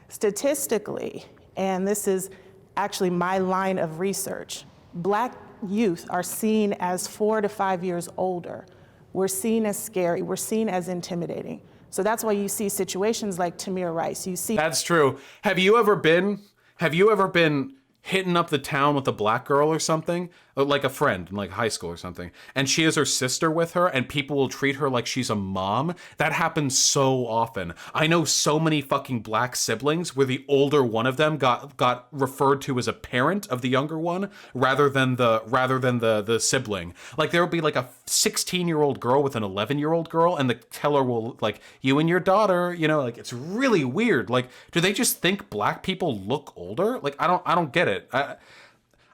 [SPEAKER 9] Statistically, and this is actually my line of research, Black youth are seen as 4 to 5 years older. We're seen as scary. We're seen as intimidating. So that's why you see situations like Tamir Rice. You see.
[SPEAKER 1] That's true. Have you ever been hitting up the town with a black girl or something? Like a friend in like high school or something, and she has her sister with her, and people will treat her like she's a mom? That happens so often. I know so many fucking black siblings where the older one of them got referred to as a parent of the younger one rather than the sibling. Like there will be like a 16-year-old girl with an 11-year-old girl, and the teller will like, you and your daughter, you know, like it's really weird. Like, do they just think black people look older? Like I don't get it.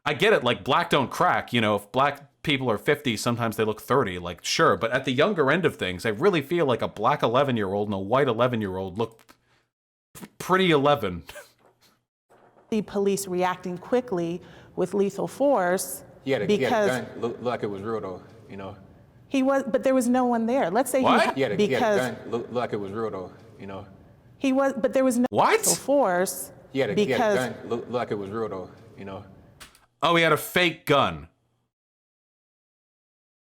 [SPEAKER 1] I get it, like, black don't crack, you know, if black people are 50, sometimes they look 30, like, sure, but at the younger end of things, I really feel like a black 11-year-old and a white 11-year-old look pretty 11.
[SPEAKER 9] The police reacting quickly with lethal force because...
[SPEAKER 6] He had a gun, looked like it was real, though, you know?
[SPEAKER 9] But there was no one there. Let's say
[SPEAKER 1] what?
[SPEAKER 6] He had a gun, looked like it was real, though, you know?
[SPEAKER 9] But there was no
[SPEAKER 1] what?
[SPEAKER 9] lethal force
[SPEAKER 6] He had a gun, looked like it was real, though, you know?
[SPEAKER 1] Oh, he had a fake gun.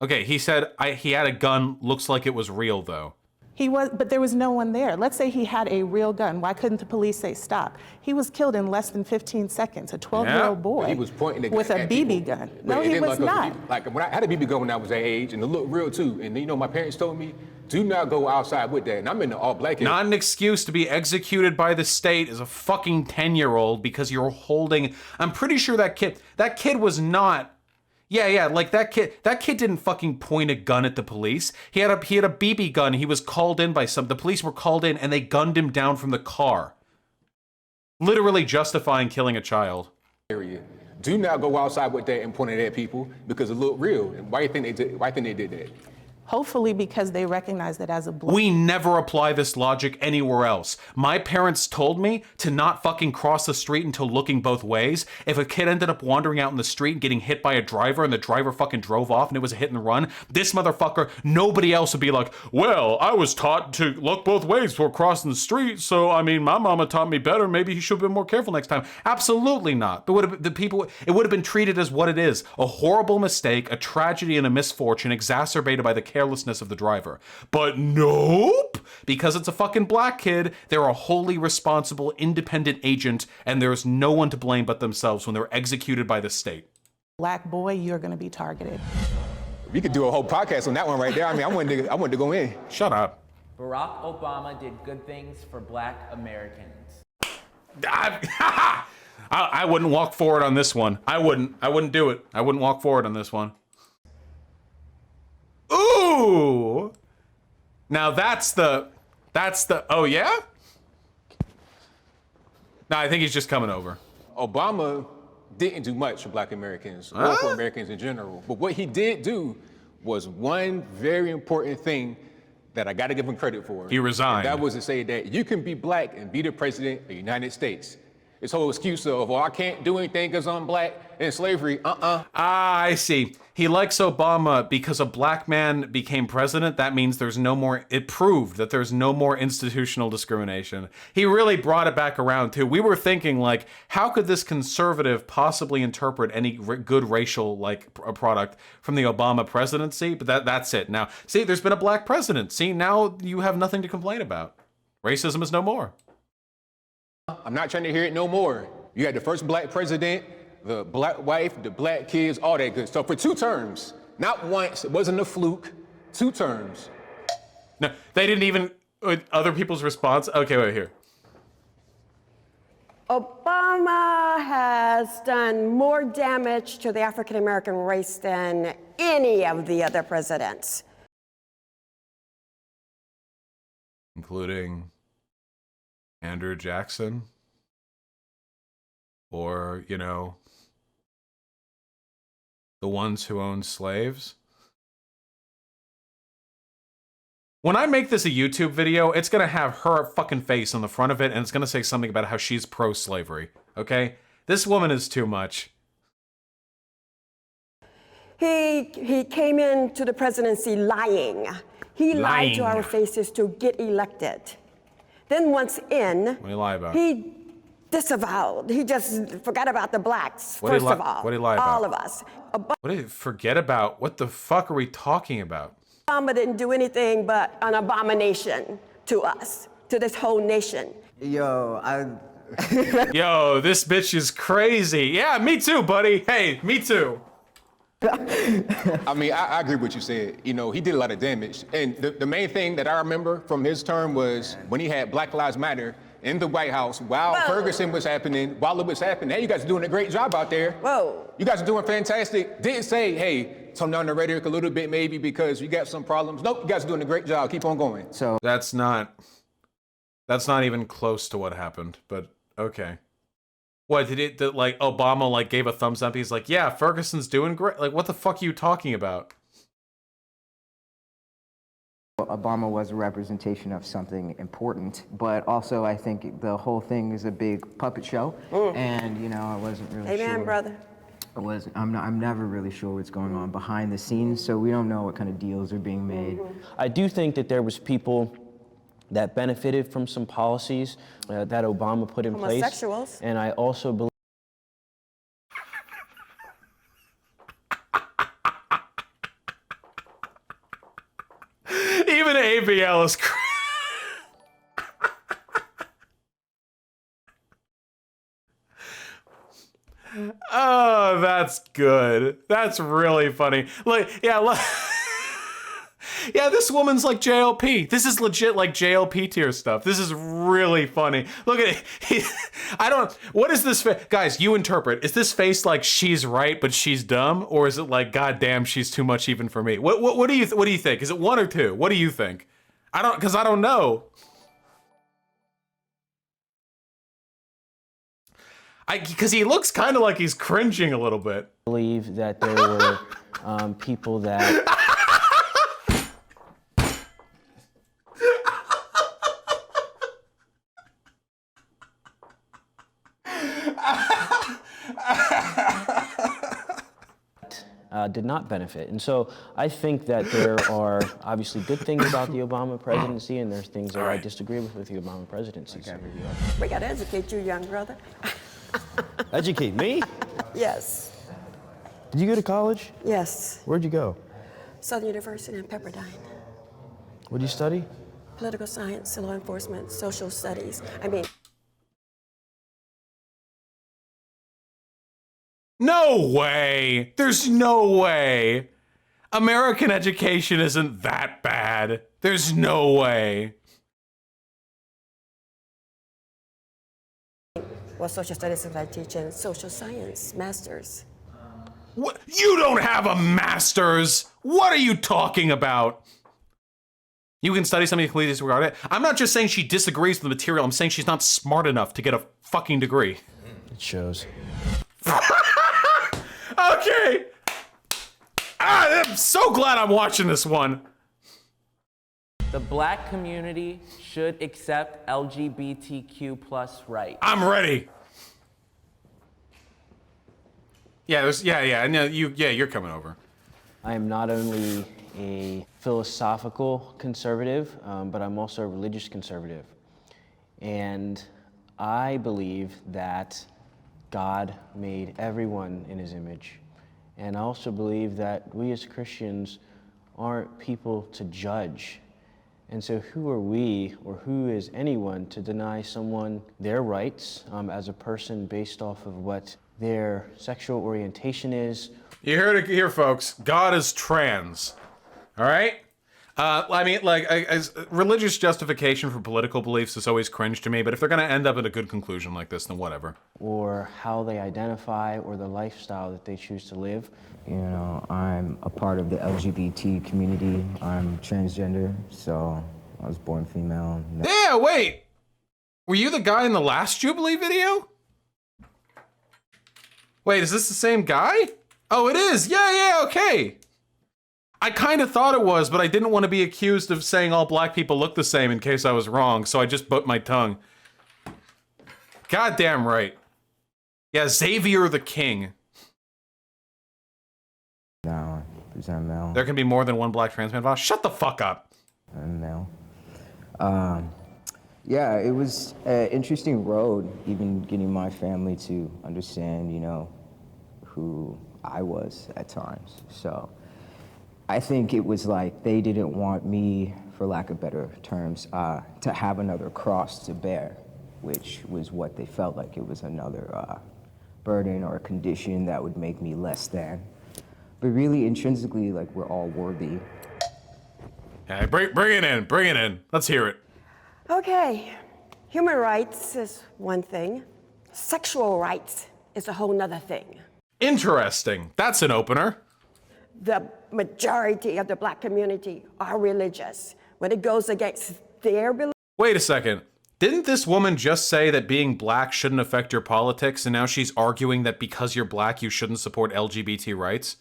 [SPEAKER 1] Okay, he said he had a gun, looks like it was real, though.
[SPEAKER 9] But there was no one there. Let's say he had a real gun. Why couldn't the police say stop? He was killed in less than 15 seconds, a 12-year-old boy
[SPEAKER 6] He was pointing the gun
[SPEAKER 9] with a
[SPEAKER 6] at
[SPEAKER 9] BB
[SPEAKER 6] people.
[SPEAKER 9] gun. No, he was not.
[SPEAKER 6] Like when I had a BB gun when I was that age, and it looked real too. And you know, my parents told me, do not go outside with that. And I'm in the all-black.
[SPEAKER 1] Not an excuse to be executed by the state as a fucking 10-year-old because you're holding... I'm pretty sure that kid was not... Yeah, like that kid didn't fucking point a gun at the police. He had a BB gun. He was called in by the police were called in and they gunned him down from the car. Literally justifying killing a child.
[SPEAKER 6] Do not go outside with that and point it at people because it looked real. And why do you think they did that?
[SPEAKER 9] Hopefully because they recognize that as a black...
[SPEAKER 1] We never apply this logic anywhere else. My parents told me to not fucking cross the street until looking both ways. If a kid ended up wandering out in the street and getting hit by a driver and the driver fucking drove off and it was a hit and run, this motherfucker, nobody else would be like, well, I was taught to look both ways before crossing the street, so I mean, my mama taught me better, maybe he should have been more careful next time. Absolutely not. It would have been treated as what it is, a horrible mistake, a tragedy and a misfortune exacerbated by the carelessness of the driver. But nope, because it's a fucking black kid, they're a wholly responsible, independent agent, and there's no one to blame but themselves when they're executed by the state.
[SPEAKER 9] Black boy, you're going to be targeted.
[SPEAKER 6] We could do a whole podcast on that one right there. I mean, I wanted to go in.
[SPEAKER 1] Shut up.
[SPEAKER 2] Barack Obama did good things for black Americans.
[SPEAKER 1] I wouldn't walk forward on this one. I wouldn't do it. I wouldn't walk forward on this one. Ooh! Now that's the, oh yeah? No, I think he's just coming over.
[SPEAKER 6] Obama didn't do much for black Americans or for Americans in general. But what he did do was one very important thing that I got to give him credit for.
[SPEAKER 1] He resigned.
[SPEAKER 6] And that was to say that you can be black and be the president of the United States. This whole excuse of, well, I can't do anything because I'm black and slavery,
[SPEAKER 1] I see. He likes Obama because a black man became president. That means there's no more, it proved that there's no more institutional discrimination. He really brought it back around too. We were thinking like, how could this conservative possibly interpret any good racial like product from the Obama presidency? But that's it. Now, see, there's been a black president. See, now you have nothing to complain about. Racism is no more.
[SPEAKER 6] I'm not trying to hear it no more. You had the first black president, the black wife, the black kids, all that good stuff for 2 terms. Not once, it wasn't a fluke, 2 terms.
[SPEAKER 1] No, they didn't even, other people's response? Okay, wait, here.
[SPEAKER 5] Obama has done more damage to the African American race than any of the other presidents.
[SPEAKER 1] Including Andrew Jackson, or, you know, the ones who owned slaves. When I make this a YouTube video, it's gonna have her fucking face on the front of it, and it's gonna say something about how she's pro-slavery, okay? This woman is too much.
[SPEAKER 5] He came into the presidency lying. He lied to our faces to get elected. Then once in,
[SPEAKER 1] What do you lie about?
[SPEAKER 5] he disavowed. He just forgot about the blacks,
[SPEAKER 1] What did he
[SPEAKER 5] first of
[SPEAKER 1] li-
[SPEAKER 5] all.
[SPEAKER 1] what did he lie about?
[SPEAKER 5] All of us.
[SPEAKER 1] What did you forget about? What the fuck are we talking about?
[SPEAKER 5] Obama didn't do anything but an abomination to us, to this whole nation.
[SPEAKER 4] Yo,
[SPEAKER 1] Yo, this bitch is crazy. Yeah, me too, buddy. Hey, me too.
[SPEAKER 6] I mean, I agree with what you said. You know, he did a lot of damage. And the main thing that I remember from his term was when he had Black Lives Matter in the White House while Ferguson was happening, while it was happening. Hey, you guys are doing a great job out there.
[SPEAKER 5] Whoa.
[SPEAKER 6] You guys are doing fantastic. Didn't say, hey, tone down the rhetoric a little bit maybe because you got some problems. Nope, you guys are doing a great job. Keep on going.
[SPEAKER 4] so
[SPEAKER 1] That's not even close to what happened, but okay. What did it, like, Obama, like, gave a thumbs up? He's like, yeah, Ferguson's doing great. Like, what the fuck are you talking about?
[SPEAKER 4] Obama was a representation of something important, but also I think the whole thing is a big puppet show, and you know I wasn't really sure.
[SPEAKER 5] Amen, brother.
[SPEAKER 4] I'm never really sure what's going on behind the scenes, so we don't know what kind of deals are being made.
[SPEAKER 7] I do think that there was people that benefited from some policies that Obama put in place.
[SPEAKER 5] Homosexuals.
[SPEAKER 7] And I also believe
[SPEAKER 1] Even ABL is Oh, that's good. That's really funny. Like, yeah, yeah, this woman's like JLP. This is legit like JLP tier stuff. This is really funny. Look at it. What is this face? Guys, you interpret. Is this face like she's right, but she's dumb? Or is it like, God damn, she's too much even for me? What do you think? Is it 1 or 2? What do you think? Because I don't know. Because he looks kind of like he's cringing a little bit.
[SPEAKER 7] that there were people that did not benefit. And so I think that there are obviously good things about the Obama presidency, and there's things that I disagree with the Obama presidency.
[SPEAKER 5] We got to educate you, young brother.
[SPEAKER 10] Educate me?
[SPEAKER 5] Yes.
[SPEAKER 10] Did you go to college?
[SPEAKER 5] Yes.
[SPEAKER 10] Where'd you go?
[SPEAKER 5] Southern University in Pepperdine.
[SPEAKER 10] What did you study?
[SPEAKER 5] Political science, law enforcement, social studies.
[SPEAKER 1] No way. There's no way. American education isn't that bad. There's no way.
[SPEAKER 5] What social studies did I teach in social science, masters.
[SPEAKER 1] What? You don't have a master's. What are you talking about? You can study something completely disregarded. I'm not just saying she disagrees with the material. I'm saying she's not smart enough to get a fucking degree.
[SPEAKER 10] It shows.
[SPEAKER 1] Okay. I'm so glad I'm watching this one.
[SPEAKER 2] The black community should accept LGBTQ plus rights.
[SPEAKER 1] I'm ready. Yeah, I know you're coming over.
[SPEAKER 7] I am not only a philosophical conservative, but I'm also a religious conservative. And I believe that God made everyone in his image. And I also believe that we as Christians aren't people to judge. And so who are we, or who is anyone, to deny someone their rights as a person based off of what their sexual orientation is?
[SPEAKER 1] You heard it here, folks. God is trans. All right? I mean, like, religious justification for political beliefs is always cringe to me, but if they're going to end up in a good conclusion like this, then whatever.
[SPEAKER 7] Or how they identify, or the lifestyle that they choose to live.
[SPEAKER 4] You know, I'm a part of the LGBT community. I'm transgender, so I was born female.
[SPEAKER 1] Yeah, wait! Were you the guy in the last Jubilee video? Wait, is this the same guy? Oh, it is! Yeah, okay! I kind of thought it was, but I didn't want to be accused of saying all black people look the same in case I was wrong, so I just bit my tongue. Goddamn right. Yeah, Xavier the King.
[SPEAKER 4] Now, I'm male.
[SPEAKER 1] There can be more than one black trans man. Shut the fuck up.
[SPEAKER 4] I'm male. Yeah, it was an interesting road, even getting my family to understand, you know, who I was at times. So I think it was like they didn't want me, for lack of better terms, to have another cross to bear, which was what they felt like it was another burden or a condition that would make me less than. But really, intrinsically, like, we're all worthy.
[SPEAKER 1] Yeah, bring it in. Let's hear it.
[SPEAKER 5] Okay, human rights is one thing. Sexual rights is a whole nother thing.
[SPEAKER 1] Interesting. That's an opener.
[SPEAKER 5] The majority of the black community are religious. When it goes against their beliefs.
[SPEAKER 1] Wait a second. Didn't this woman just say that being black shouldn't affect your politics, and now she's arguing that because you're black, you shouldn't support LGBT rights?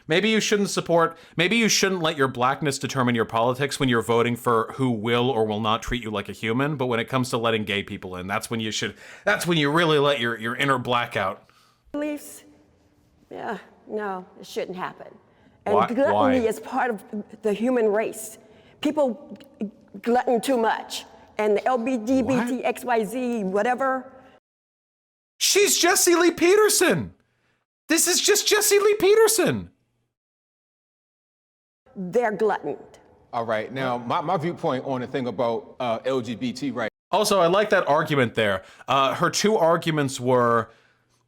[SPEAKER 1] Maybe you shouldn't let your blackness determine your politics when you're voting for who will or will not treat you like a human, but when it comes to letting gay people in, that's when you really let your inner black out.
[SPEAKER 5] Beliefs? Yeah, no, it shouldn't happen. And
[SPEAKER 1] Why?
[SPEAKER 5] gluttony is part of the human race. People glutton too much. And LGBT, XYZ, whatever.
[SPEAKER 1] She's Jesse Lee Peterson. This is just Jesse Lee Peterson.
[SPEAKER 5] They're gluttoned.
[SPEAKER 6] All right, now my viewpoint on the thing about LGBT rights.
[SPEAKER 1] Also, I like that argument there. Her two arguments were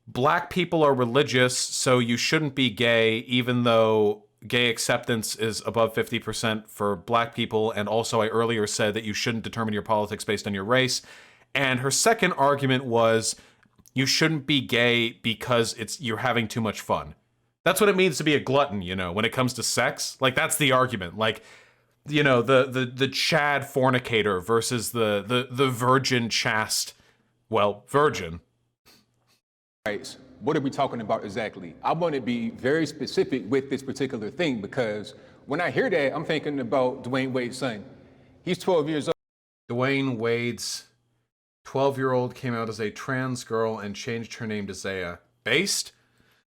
[SPEAKER 1] black people are religious, so you shouldn't be gay, even though gay acceptance is above 50% for black people. And also, I earlier said that you shouldn't determine your politics based on your race. And her second argument was you shouldn't be gay because you're having too much fun. That's what it means to be a glutton, you know, when it comes to sex. Like, that's the argument. Like, you know, the Chad fornicator versus the virgin chaste, well, virgin.
[SPEAKER 6] Rights. What are we talking about exactly? I want to be very specific with this particular thing, because when I hear that, I'm thinking about Dwayne Wade's son. He's 12 years old.
[SPEAKER 1] Dwayne Wade's 12-year-old came out as a trans girl and changed her name to Zaya. Based?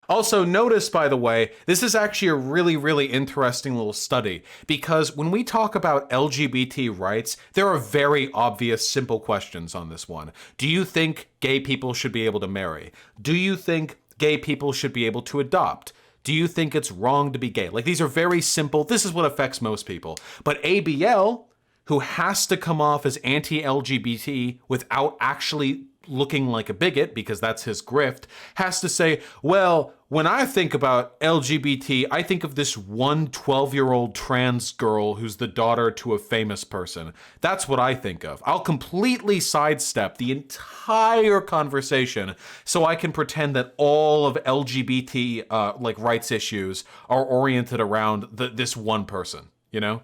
[SPEAKER 1] Also, notice, by the way, this is actually a really, really interesting little study, because when we talk about LGBT rights, there are very obvious, simple questions on this one. Do you think gay people should be able to marry? Do you think gay people should be able to adopt? Do you think it's wrong to be gay? Like, these are very simple. This is what affects most people. But ABL, who has to come off as anti-LGBT without actually looking like a bigot, because that's his grift, has to say, well, when I think about LGBT, I think of this one 12-year-old trans girl who's the daughter to a famous person. That's what I think of. I'll completely sidestep the entire conversation so I can pretend that all of LGBT rights issues are oriented around this one person, you know?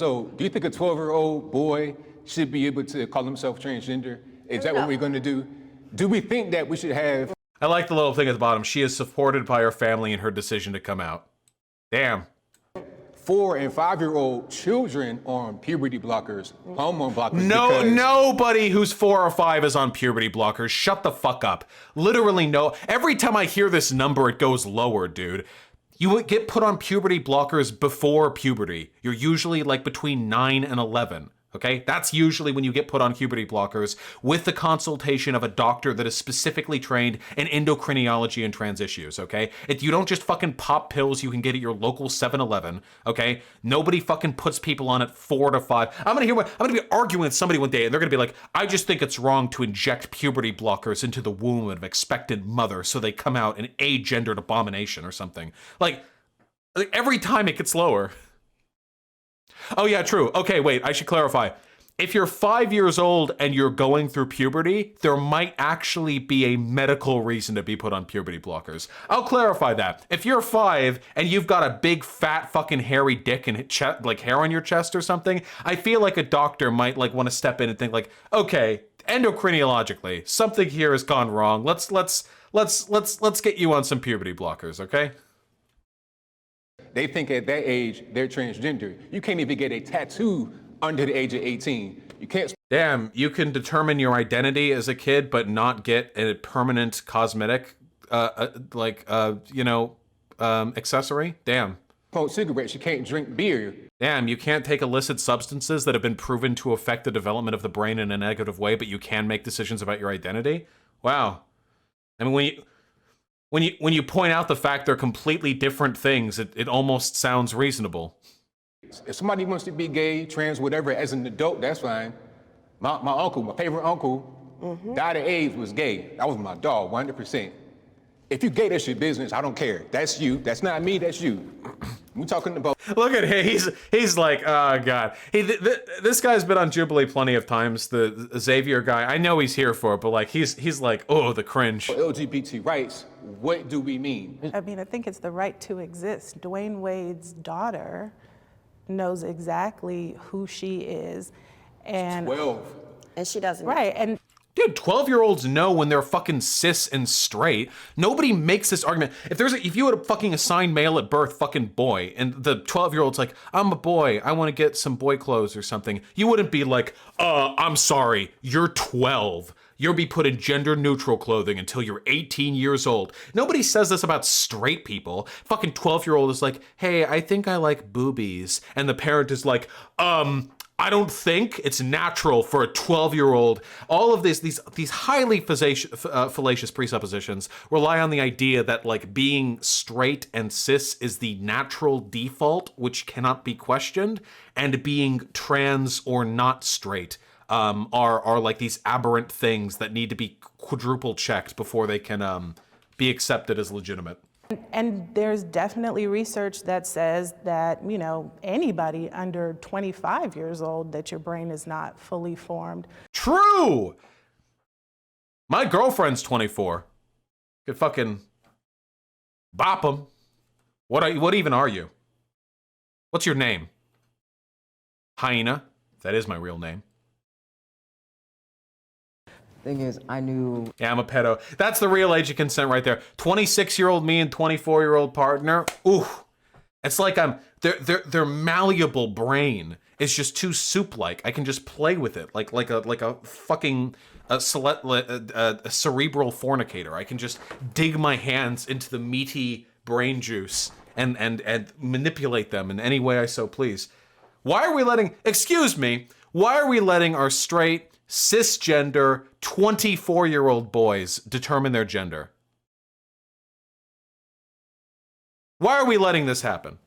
[SPEAKER 6] So, do you think a 12-year-old boy should be able to call himself transgender? Is that what we're going to do? Do we think that we should have...
[SPEAKER 1] I like the little thing at the bottom. She is supported by her family in her decision to come out. Damn.
[SPEAKER 6] 4- and 5-year-old children on puberty blockers, hormone blockers?
[SPEAKER 1] No,
[SPEAKER 6] because...
[SPEAKER 1] nobody who's 4 or 5 is on puberty blockers. Shut the fuck up. Literally no. Every time I hear this number, it goes lower, dude. You would get put on puberty blockers before puberty. You're usually like between 9 and 11. Okay, that's usually when you get put on puberty blockers with the consultation of a doctor that is specifically trained in endocrinology and trans issues, okay? You don't just fucking pop pills you can get at your local 7-Eleven, okay? Nobody fucking puts people on at 4 to 5. I'm gonna be arguing with somebody one day and they're gonna be like, I just think it's wrong to inject puberty blockers into the womb of an expectant mother so they come out an agendered abomination or something. Like every time it gets lower. Oh yeah, true. Okay, wait, I should clarify. If you're 5 years old and you're going through puberty, there might actually be a medical reason to be put on puberty blockers. I'll clarify that. If you're 5 and you've got a big fat fucking hairy dick and like hair on your chest or something, I feel like a doctor might like want to step in and think like, okay, endocrinologically, something here has gone wrong. Let's get you on some puberty blockers, okay?
[SPEAKER 6] They think at that age, they're transgender. You can't even get a tattoo under the age of 18. You can't...
[SPEAKER 1] Damn, you can determine your identity as a kid, but not get a permanent cosmetic, accessory? Damn.
[SPEAKER 6] Smoke cigarettes, you can't drink beer.
[SPEAKER 1] Damn, you can't take illicit substances that have been proven to affect the development of the brain in a negative way, but you can make decisions about your identity? Wow. I mean, when you point out the fact they're completely different things, it almost sounds reasonable.
[SPEAKER 6] If somebody wants to be gay, trans, whatever, as an adult, that's fine. My uncle, my favorite uncle, died of AIDS, was gay. That was my dog, 100%. If you gay, that's your business. I don't care. That's you. That's not me. That's you. We're talking about...
[SPEAKER 1] Look at him. He's like, oh, God. This guy's been on Jubilee plenty of times, the Xavier guy. I know he's here for it, but like he's like, oh, the cringe.
[SPEAKER 6] LGBT rights, what do we mean?
[SPEAKER 9] I mean, I think it's the right to exist. Dwayne Wade's daughter knows exactly who she is. And
[SPEAKER 6] 12.
[SPEAKER 5] And she doesn't.
[SPEAKER 9] Right. And
[SPEAKER 1] dude, 12-year-olds know when they're fucking cis and straight. Nobody makes this argument. If you had a fucking assigned male at birth, fucking boy, and the 12-year-old's like, I'm a boy, I want to get some boy clothes or something, you wouldn't be like, I'm sorry, you're 12. You'll be put in gender-neutral clothing until you're 18 years old. Nobody says this about straight people. Fucking 12-year-old is like, hey, I think I like boobies. And the parent is like, I don't think it's natural for a 12-year-old. All of these highly fallacious presuppositions rely on the idea that like being straight and cis is the natural default, which cannot be questioned, and being trans or not straight are like these aberrant things that need to be quadruple checked before they can be accepted as legitimate.
[SPEAKER 9] And there's definitely research that says that, you know, anybody under 25 years old, that your brain is not fully formed.
[SPEAKER 1] True! My girlfriend's 24. Could fucking bop them. What even are you? What's your name? Hyena. That is my real name.
[SPEAKER 4] Thing is, I knew...
[SPEAKER 1] Yeah, I'm a pedo. That's the real age of consent right there. 26-year-old me and 24-year-old partner. Ooh. It's like their malleable brain is just too soup-like. I can just play with it like a fucking cerebral fornicator. I can just dig my hands into the meaty brain juice and manipulate them in any way I so please. Why are we letting our straight, cisgender, 24-year-old boys determine their gender? Why are we letting this happen?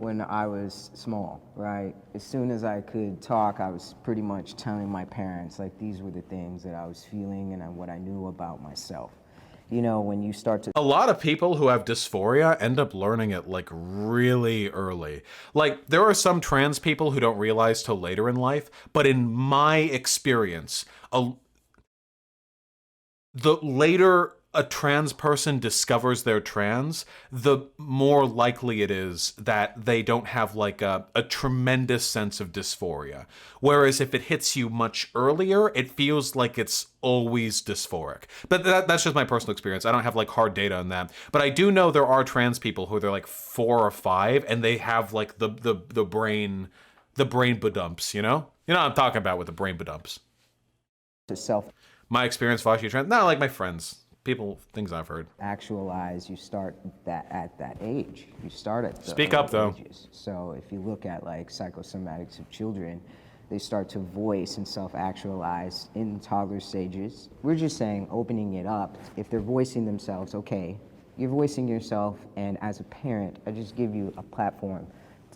[SPEAKER 4] when I was small, right? As soon as I could talk, I was pretty much telling my parents, like, these were the things that I was feeling and what I knew about myself. You know, when you start to...
[SPEAKER 1] A lot of people who have dysphoria end up learning it like really early. Like, there are some trans people who don't realize till later in life, but in my experience, the later a trans person discovers they're trans, the more likely it is that they don't have like a tremendous sense of dysphoria. Whereas if it hits you much earlier, it feels like it's always dysphoric. But that's just my personal experience. I don't have like hard data on that. But I do know there are trans people who they're like 4 or 5 and they have like the brain badumps, you know? You know what I'm talking about with the brain badumps.
[SPEAKER 4] to self
[SPEAKER 1] My experience, Vosh, you trans, not like my friends. People, things I've heard.
[SPEAKER 4] actualize, you start at that age. You start at the
[SPEAKER 1] Speak up, though.
[SPEAKER 4] ages. So if you look at like psychosomatics of children, they start to voice and self-actualize in toddler stages. We're just saying opening it up. If they're voicing themselves, okay, you're voicing yourself, and as a parent, I just give you a platform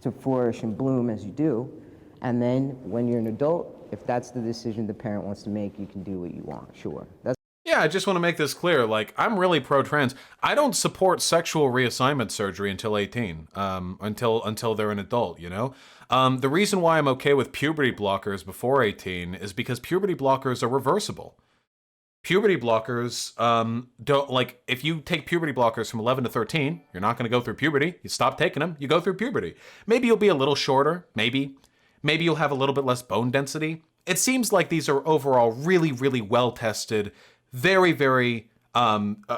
[SPEAKER 4] to flourish and bloom as you do. And then when you're an adult, if that's the decision the parent wants to make, you can do what you want, sure.
[SPEAKER 1] Yeah, I just want to make this clear. Like, I'm really pro-trans. I don't support sexual reassignment surgery until 18, until they're an adult, you know? The reason why I'm okay with puberty blockers before 18 is because puberty blockers are reversible. Puberty blockers don't, like, if you take puberty blockers from 11 to 13, you're not going to go through puberty. You stop taking them, you go through puberty. Maybe you'll be a little shorter, maybe. Maybe you'll have a little bit less bone density. It seems like these are overall really, really well-tested, very, very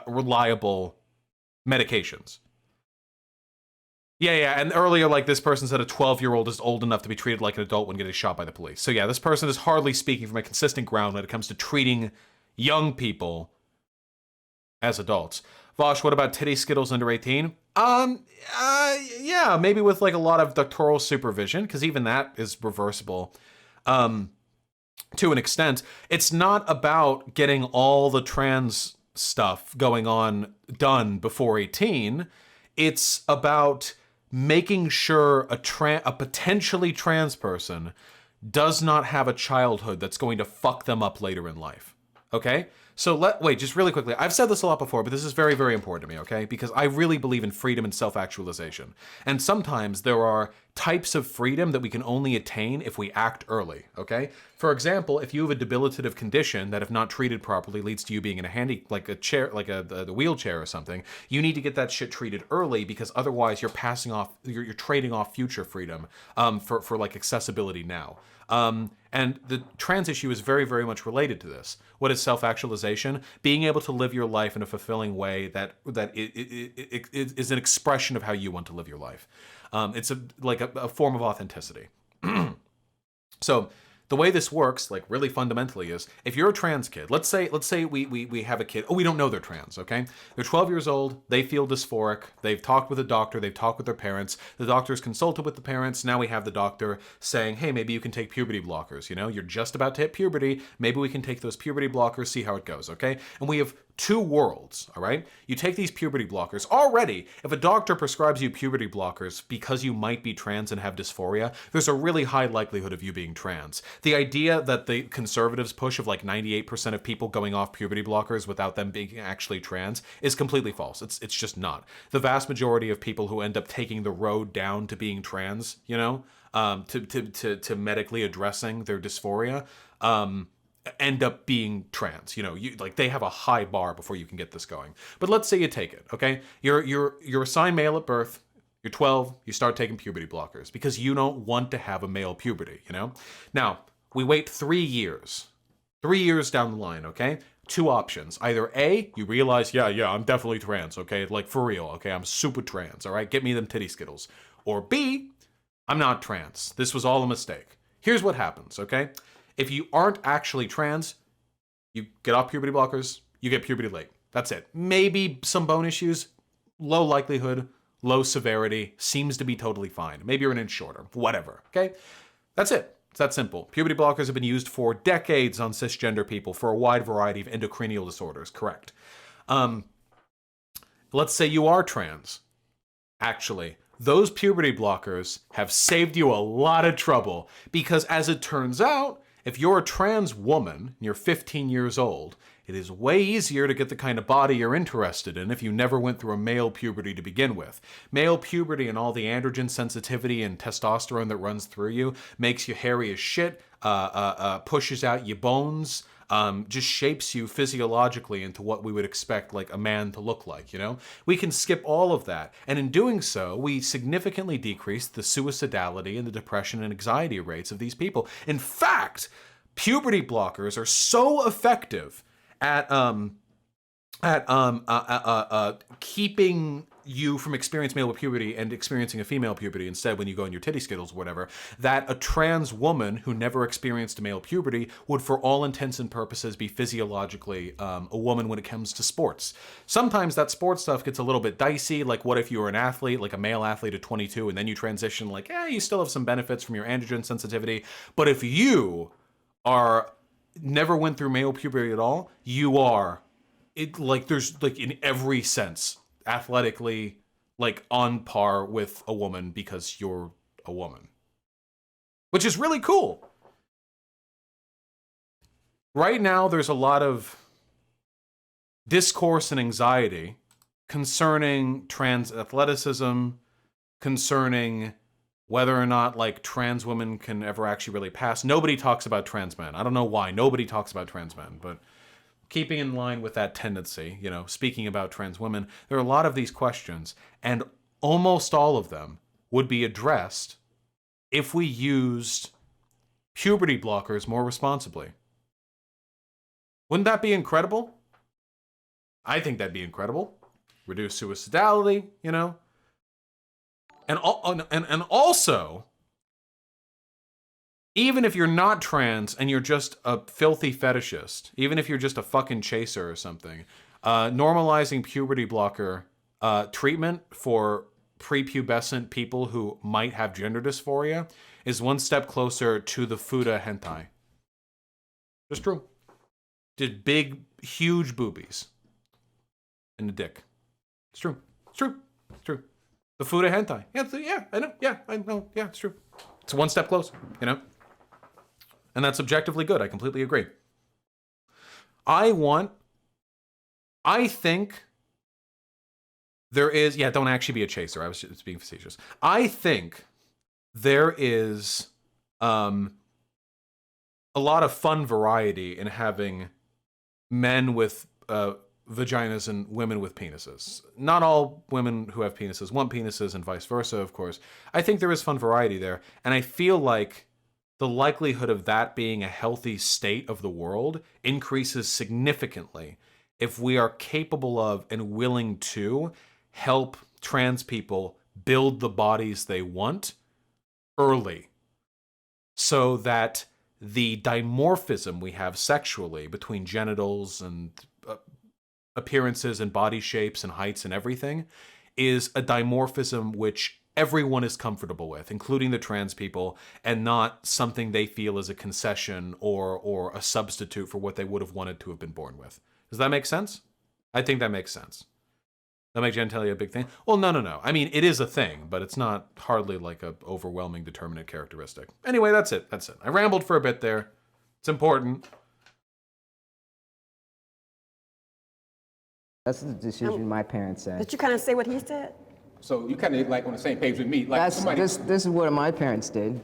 [SPEAKER 1] reliable medications. Yeah, and earlier, like, this person said a 12-year-old is old enough to be treated like an adult when getting shot by the police. So yeah, this person is hardly speaking from a consistent ground when it comes to treating young people as adults. Vosh, what about titty skittles under 18? Yeah, maybe with like a lot of doctoral supervision, because even that is reversible. To an extent. It's not about getting all the trans stuff going on done before 18. It's about making sure a potentially trans person does not have a childhood that's going to fuck them up later in life. Okay? So wait, just really quickly. I've said this a lot before, but this is very, very important to me, okay? Because I really believe in freedom and self-actualization. And sometimes there are types of freedom that we can only attain if we act early, okay? For example, if you have a debilitative condition that if not treated properly leads to you being in a chair, like the wheelchair or something, you need to get that shit treated early because otherwise you're you're trading off future freedom for like accessibility now. And the trans issue is very, very much related to this. What is self-actualization? Being able to live your life in a fulfilling way that it is an expression of how you want to live your life. It's like a form of authenticity. So the way this works, like really fundamentally, is if you're a trans kid, let's say we have a kid, we don't know they're trans, okay? They're 12 years old, they feel dysphoric, they've talked with a doctor, they've talked with their parents, the doctor's consulted with the parents, now we have the doctor saying, hey, maybe you can take puberty blockers, you know? You're just about to hit puberty, maybe we can take those puberty blockers, see how it goes, okay? And we have two worlds, all right? You take these puberty blockers. Already, if a doctor prescribes you puberty blockers because you might be trans and have dysphoria, there's a really high likelihood of you being trans. The idea that the conservatives push of like 98% of people going off puberty blockers without them being actually trans is completely false. It's just not. The vast majority of people who end up taking the road down to being trans, you know, to medically addressing their dysphoria, end up being trans. You know, like they have a high bar before you can get this going. But let's say you take it, okay? You're assigned male at birth. You're 12, you start taking puberty blockers because you don't want to have a male puberty, you know? Now, we wait 3 years. 3 years down the line, okay? Two options. Either A, you realize, yeah, I'm definitely trans, okay? Like for real, okay? I'm super trans, all right? Get me them titty skittles. Or B, I'm not trans. This was all a mistake. Here's what happens, okay? If you aren't actually trans, you get off puberty blockers, you get puberty late. That's it. Maybe some bone issues, low likelihood, low severity, seems to be totally fine. Maybe you're an inch shorter, whatever, okay? That's it. It's that simple. Puberty blockers have been used for decades on cisgender people for a wide variety of endocrinial disorders, correct. Let's say you are trans, actually. those puberty blockers have saved you a lot of trouble, because as it turns out, if you're a trans woman and you're 15 years old, it is way easier to get the kind of body you're interested in if you never went through a male puberty to begin with. Male puberty and all the androgen sensitivity and testosterone that runs through you makes you hairy as shit, pushes out your bones, just shapes you physiologically into what we would expect like a man to look like, you know? We can skip all of that. And in doing so, we significantly decrease the suicidality and the depression and anxiety rates of these people. In fact, puberty blockers are so effective at keeping you from experiencing male puberty and experiencing a female puberty instead when you go in your titty skittles or whatever, that a trans woman who never experienced a male puberty would for all intents and purposes be physiologically a woman when it comes to sports. Sometimes that sports stuff gets a little bit dicey, like what if you were an athlete, like a male athlete at 22, and then you transition, like, you still have some benefits from your androgen sensitivity, but if you are never went through male puberty at all, you are, there's like in every sense, athletically, like on par with a woman because you're a woman. Which is really cool. Right now, there's a lot of discourse and anxiety concerning trans athleticism, concerning whether or not like trans women can ever actually really pass. Nobody talks about trans men. I don't know why. Nobody talks about trans men, but keeping in line with that tendency, you know, speaking about trans women, there are a lot of these questions, and almost all of them would be addressed if we used puberty blockers more responsibly. Wouldn't that be incredible? I think that'd be incredible. Reduce suicidality, you know? And also, even if you're not trans and you're just a filthy fetishist, even if you're just a fucking chaser or something, normalizing puberty blocker treatment for prepubescent people who might have gender dysphoria is one step closer to the Fuda hentai. Just true. Just big, huge boobies in the dick. It's true. It's true. It's true. The Fuda hentai. Yeah, I know. Yeah, I know. Yeah, it's true. It's one step closer, you know? And that's objectively good. I completely agree. I think there is, don't actually be a chaser. I was just being facetious. I think there is a lot of fun variety in having men with vaginas and women with penises. Not all women who have penises want penises and vice versa, of course. I think there is fun variety there. And I feel like the likelihood of that being a healthy state of the world increases significantly if we are capable of and willing to help trans people build the bodies they want early, so that the dimorphism we have sexually between genitals and appearances and body shapes and heights and everything is a dimorphism which everyone is comfortable with, including the trans people, and not something they feel is a concession or a substitute for what they would have wanted to have been born with. Does that make sense? I think that makes sense. That make genitalia a big thing? Well, no. I mean, it is a thing, but it's not hardly like a overwhelming determinate characteristic. Anyway, that's it. I rambled for a bit there. It's important.
[SPEAKER 4] That's the decision my parents said.
[SPEAKER 5] Did you kind of say what he said?
[SPEAKER 6] So you kind of like on the same page with me. Like
[SPEAKER 4] This is what my parents did.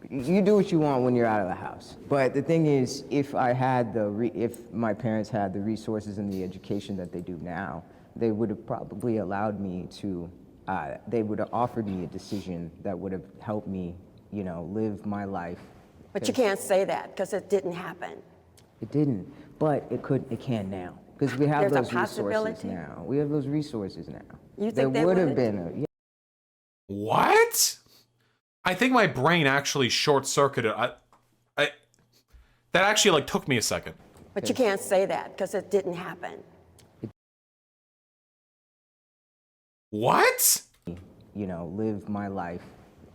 [SPEAKER 4] You do what you want when you're out of the house. But the thing is, if I had if my parents had the resources and the education that they do now, they would have probably allowed me to. They would have offered me a decision that would have helped me, live my life.
[SPEAKER 5] But you can't say that because it didn't happen.
[SPEAKER 4] It didn't, but it can now. Because we have
[SPEAKER 5] There's
[SPEAKER 4] those
[SPEAKER 5] a
[SPEAKER 4] resources
[SPEAKER 5] possibility?
[SPEAKER 4] now. We have those resources now.
[SPEAKER 5] You
[SPEAKER 4] There
[SPEAKER 5] think they
[SPEAKER 4] would have
[SPEAKER 5] would?
[SPEAKER 4] been
[SPEAKER 1] What? I think my brain actually short-circuited. That actually like took me a second.
[SPEAKER 5] But you can't say that because it didn't happen.
[SPEAKER 1] What?
[SPEAKER 4] Live my life.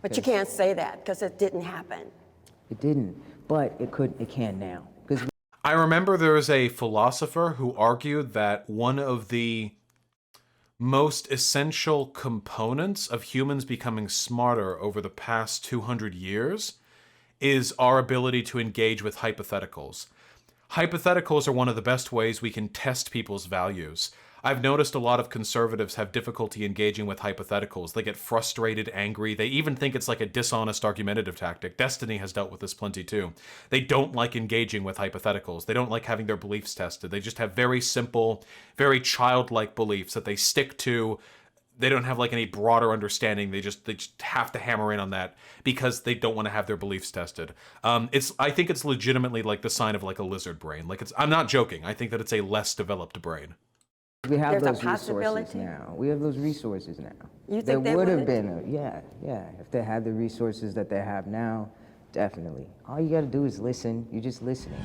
[SPEAKER 5] But you can't say that because it didn't happen.
[SPEAKER 4] It didn't, but it can now. Because
[SPEAKER 1] I remember there was a philosopher who argued that one of the most essential components of humans becoming smarter over the past 200 years is our ability to engage with hypotheticals. Hypotheticals are one of the best ways we can test people's values. I've noticed a lot of conservatives have difficulty engaging with hypotheticals. They get frustrated, angry. They even think it's like a dishonest argumentative tactic. Destiny has dealt with this plenty too. They don't like engaging with hypotheticals. They don't like having their beliefs tested. They just have very simple, very childlike beliefs that they stick to. They don't have like any broader understanding. They just have to hammer in on that because they don't want to have their beliefs tested. I think it's legitimately like the sign of like a lizard brain. Like I'm not joking. I think that it's a less developed brain.
[SPEAKER 4] We have
[SPEAKER 5] There's a
[SPEAKER 4] those resources
[SPEAKER 5] possibility?
[SPEAKER 4] now. We have those resources now.
[SPEAKER 5] You
[SPEAKER 4] There
[SPEAKER 5] think they
[SPEAKER 4] would have
[SPEAKER 5] wouldn't?
[SPEAKER 4] been if they had the resources that they have now, definitely. All you got to do is listen. You're just listening.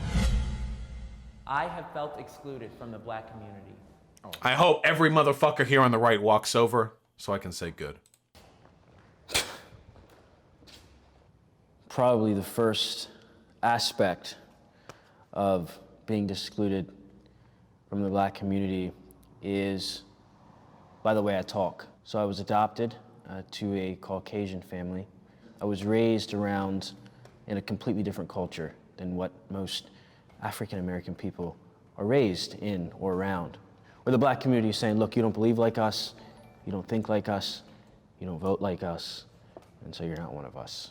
[SPEAKER 2] I have felt excluded from the black community.
[SPEAKER 1] I hope every motherfucker here on the right walks over so I can say good.
[SPEAKER 7] Probably the first aspect of being excluded from the black community is by the way I talk. So I was adopted to a Caucasian family. I was raised around in a completely different culture than what most African American people are raised in or around. Where the black community is saying, look, you don't believe like us, you don't think like us, you don't vote like us, and so you're not one of us.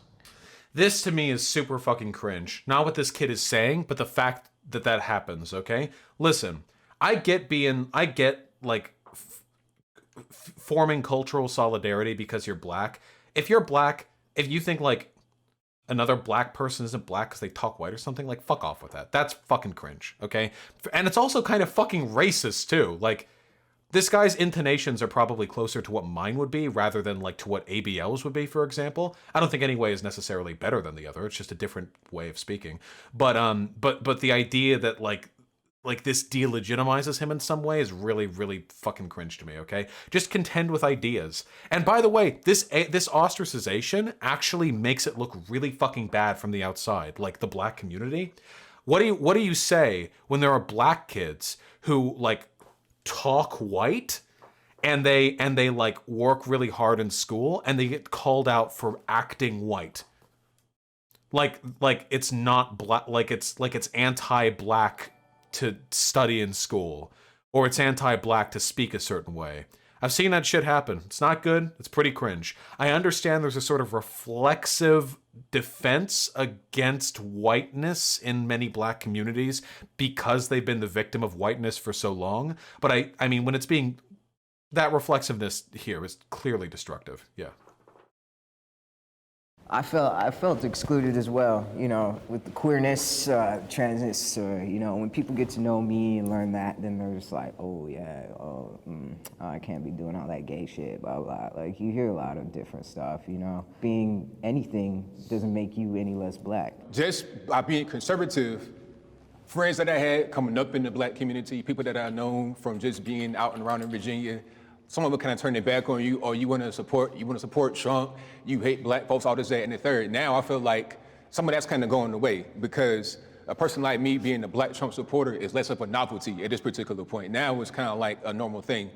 [SPEAKER 1] This to me is super fucking cringe. Not what this kid is saying, but the fact that that happens, okay? Listen, I get like forming cultural solidarity because you're black. If you're black, if you think like another black person isn't black because they talk white or something, like fuck off with that. That's fucking cringe, okay? And it's also kind of fucking racist too. Like this guy's intonations are probably closer to what mine would be rather than like to what ABL's would be, for example. I don't think any way is necessarily better than the other. It's just a different way of speaking. But the idea that like this delegitimizes him in some way is really, really fucking cringe to me, okay? Just contend with ideas. And by the way, this ostracization actually makes it look really fucking bad from the outside, like the black community. What do you say when there are black kids who like talk white and they like work really hard in school and they get called out for acting white? Like it's not black, like it's anti-black to study in school, or it's anti-black to speak a certain way. I've seen that shit happen. It's not good. It's pretty cringe. I understand there's a sort of reflexive defense against whiteness in many black communities because they've been the victim of whiteness for so long. But I mean, when it's being, that reflexiveness here is clearly destructive. Yeah.
[SPEAKER 4] I felt excluded as well, you know, with the queerness, transness, you know, when people get to know me and learn that, then they're just like, oh yeah, I can't be doing all that gay shit, blah, blah. Like, you hear a lot of different stuff, you know. Being anything doesn't make you any less black.
[SPEAKER 6] Just by being conservative, friends that I had coming up in the black community, people that I known from just being out and around in Virginia, someone would kind of turn their back on you, or you want to support Trump, you hate black folks, all this, that, and the third. Now I feel like some of that's kind of going away because a person like me being a black Trump supporter is less of a novelty at this particular point. Now it's kind of like a normal thing.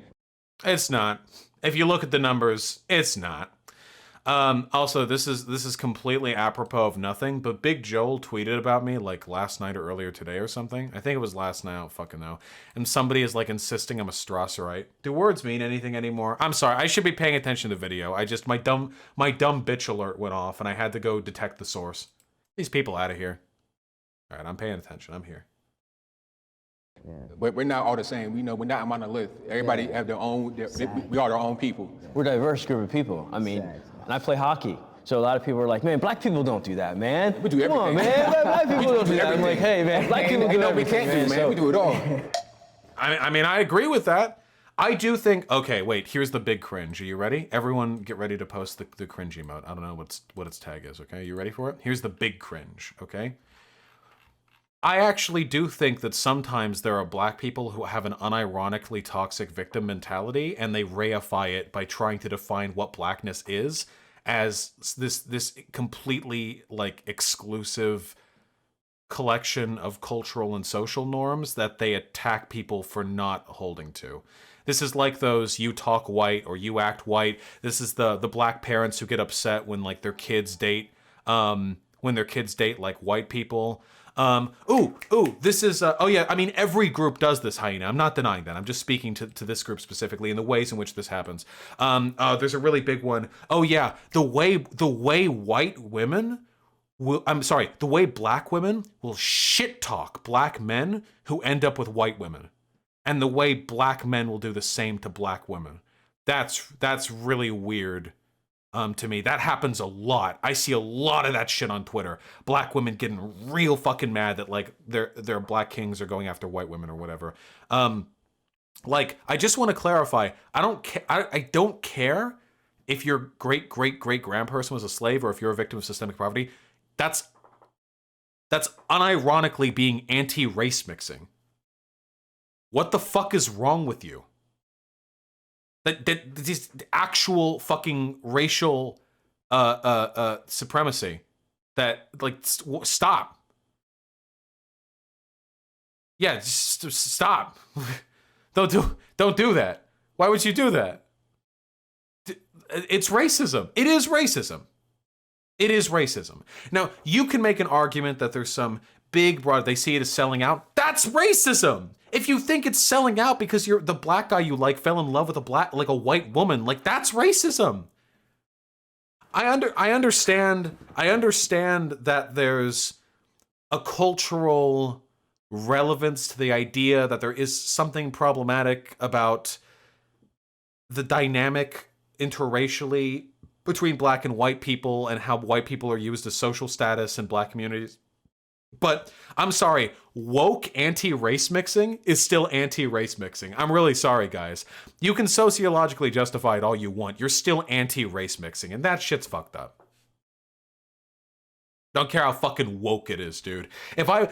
[SPEAKER 1] It's not. If you look at the numbers, it's not. Also, this is completely apropos of nothing, but Big Joel tweeted about me like last night or earlier today or something. I think it was last night, I don't fucking know. And somebody is like insisting I'm a Strasserite. Do words mean anything anymore? I'm sorry, I should be paying attention to the video. my dumb bitch alert went off and I had to go detect the source. These people out of here. All right, I'm paying attention, I'm here.
[SPEAKER 4] Yeah.
[SPEAKER 6] But we're not all the same. We know we're not monolith. Everybody have their own, we are our own people.
[SPEAKER 7] We're a diverse group of people. I mean, and I play hockey. So a lot of people are like, man, black people don't do that, man.
[SPEAKER 6] We do everything.
[SPEAKER 7] Come on, man. Black people don't do that. I'm like, hey, man, black people do everything,
[SPEAKER 6] we can't do, man.
[SPEAKER 7] So,
[SPEAKER 6] we do it all.
[SPEAKER 1] I mean, I agree with that. I do think, okay, wait, here's the big cringe. Are you ready? Everyone get ready to post the cringe emote. I don't know what its tag is, okay? You ready for it? Here's the big cringe, okay? I actually do think that sometimes there are black people who have an unironically toxic victim mentality and they reify it by trying to define what blackness is as this completely like exclusive collection of cultural and social norms that they attack people for not holding to. This is like those you talk white or you act white. This is the black parents who get upset when like their kids date like white people. This is, oh yeah, I mean, every group does this, Hyena. I'm not denying that. I'm just speaking to this group specifically and the ways in which this happens. There's a really big one. Oh yeah, the way white women the way black women will shit talk black men who end up with white women. And the way black men will do the same to black women. That's really weird. To me, that happens a lot. I see a lot of that shit on Twitter. Black women getting real fucking mad that like their black kings are going after white women or whatever. Like, I just want to clarify. I don't care if your great grandperson was a slave or if you're a victim of systemic poverty. That's unironically being anti-race mixing. What the fuck is wrong with you? That this actual fucking racial supremacy that like stop. Yeah, just stop. Don't do that. Why would you do that? It's racism. It is racism. It is racism. Now, you can make an argument that there's some big broad, they see it as selling out. That's racism. If you think it's selling out because you're the black guy you like fell in love with a white woman, like that's racism. I understand that there's a cultural relevance to the idea that there is something problematic about the dynamic interracially between black and white people and how white people are used as social status in black communities. But I'm sorry, woke anti-race mixing is still anti-race mixing. I'm really sorry, guys. You can sociologically justify it all you want. You're still anti-race mixing, and that shit's fucked up. Don't care how fucking woke it is, dude. If I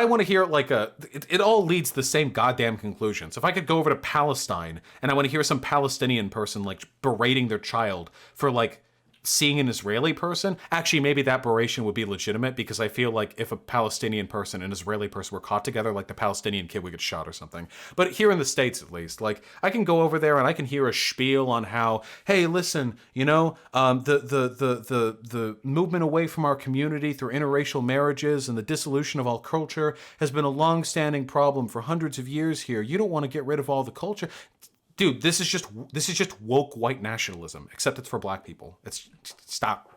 [SPEAKER 1] want to hear like it all leads to the same goddamn conclusions. If I could go over to Palestine and I want to hear some Palestinian person like berating their child for like seeing an Israeli person, actually maybe that beration would be legitimate because I feel like if a Palestinian person and an Israeli person were caught together, like the Palestinian kid would get shot or something. But here in the States, at least, like I can go over there and I can hear a spiel on how, hey, listen, you know, the movement away from our community through interracial marriages and the dissolution of all culture has been a long-standing problem for hundreds of years here. You don't want to get rid of all the culture. Dude, this is just woke white nationalism, except it's for black people. Stop.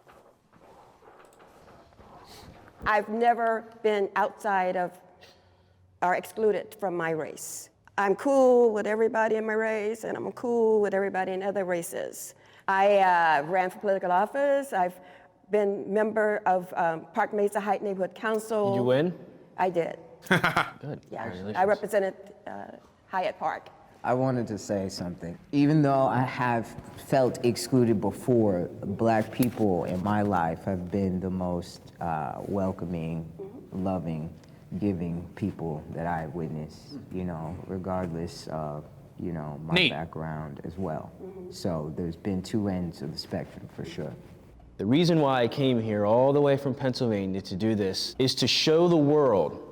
[SPEAKER 5] I've never been outside of or excluded from my race. I'm cool with everybody in my race, and I'm cool with everybody in other races. I ran for political office. I've been member of Park Mesa Heights Neighborhood Council.
[SPEAKER 7] Did you win?
[SPEAKER 5] I did.
[SPEAKER 7] Good.
[SPEAKER 5] Yeah, I represented Hyatt Park.
[SPEAKER 4] I wanted to say something. Even though I have felt excluded before, black people in my life have been the most welcoming, loving, giving people that I witnessed, you know, regardless of, you know, my background as well. So there's been two ends of the spectrum for sure.
[SPEAKER 7] The reason why I came here all the way from Pennsylvania to do this is to show the world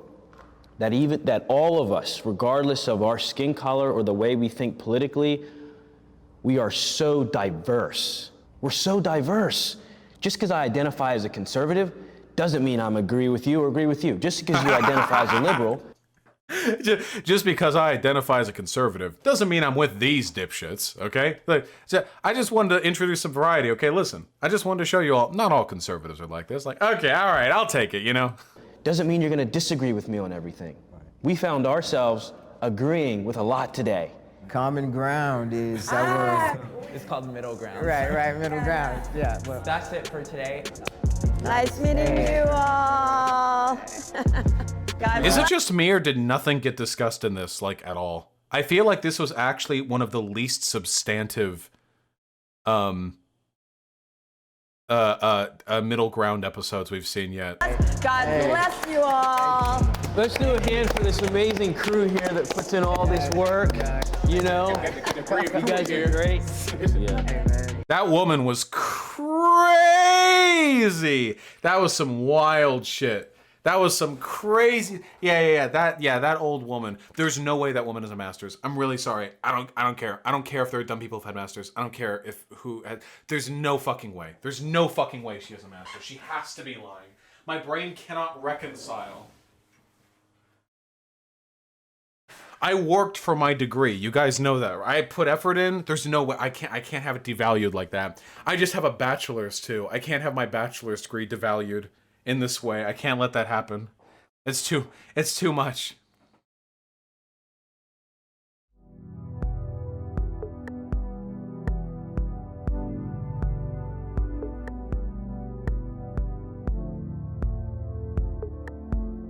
[SPEAKER 7] that all of us, regardless of our skin color or the way we think politically, we are so diverse. We're so diverse. Just because I identify as a conservative doesn't mean I'm agree with you or agree with you. Just because you identify as a liberal.
[SPEAKER 1] Just because I identify as a conservative doesn't mean I'm with these dipshits, okay? Like, so I just wanted to introduce some variety, okay? Listen, I just wanted to show you all, not all conservatives are like this. Like, okay, all right, I'll take it, you know?
[SPEAKER 7] Doesn't mean you're going to disagree with me on everything. We found ourselves agreeing with a lot today.
[SPEAKER 4] Common ground is that word.
[SPEAKER 2] It's called middle ground.
[SPEAKER 4] Right, middle ground. Yeah. But
[SPEAKER 2] That's it for today.
[SPEAKER 5] Nice meeting you all.
[SPEAKER 1] Is it just me or did nothing get discussed in this, like, at all? I feel like this was actually one of the least substantive middle ground episodes we've seen yet.
[SPEAKER 5] God bless you all.
[SPEAKER 7] Let's do a hand for this amazing crew here that puts in all this work. You know, you guys are great. Yeah.
[SPEAKER 1] That woman was crazy. That was some wild shit. That was some crazy. That old woman. There's no way that woman has a master's. I'm really sorry. I don't care. I don't care if there are dumb people who've had masters. I don't care if there's no fucking way. There's no fucking way she has a master's. She has to be lying. My brain cannot reconcile. I worked for my degree. You guys know that. I put effort in. There's no way I can't have it devalued like that. I just have a bachelor's too. I can't have my bachelor's degree devalued in this way. I can't let that happen. It's too much.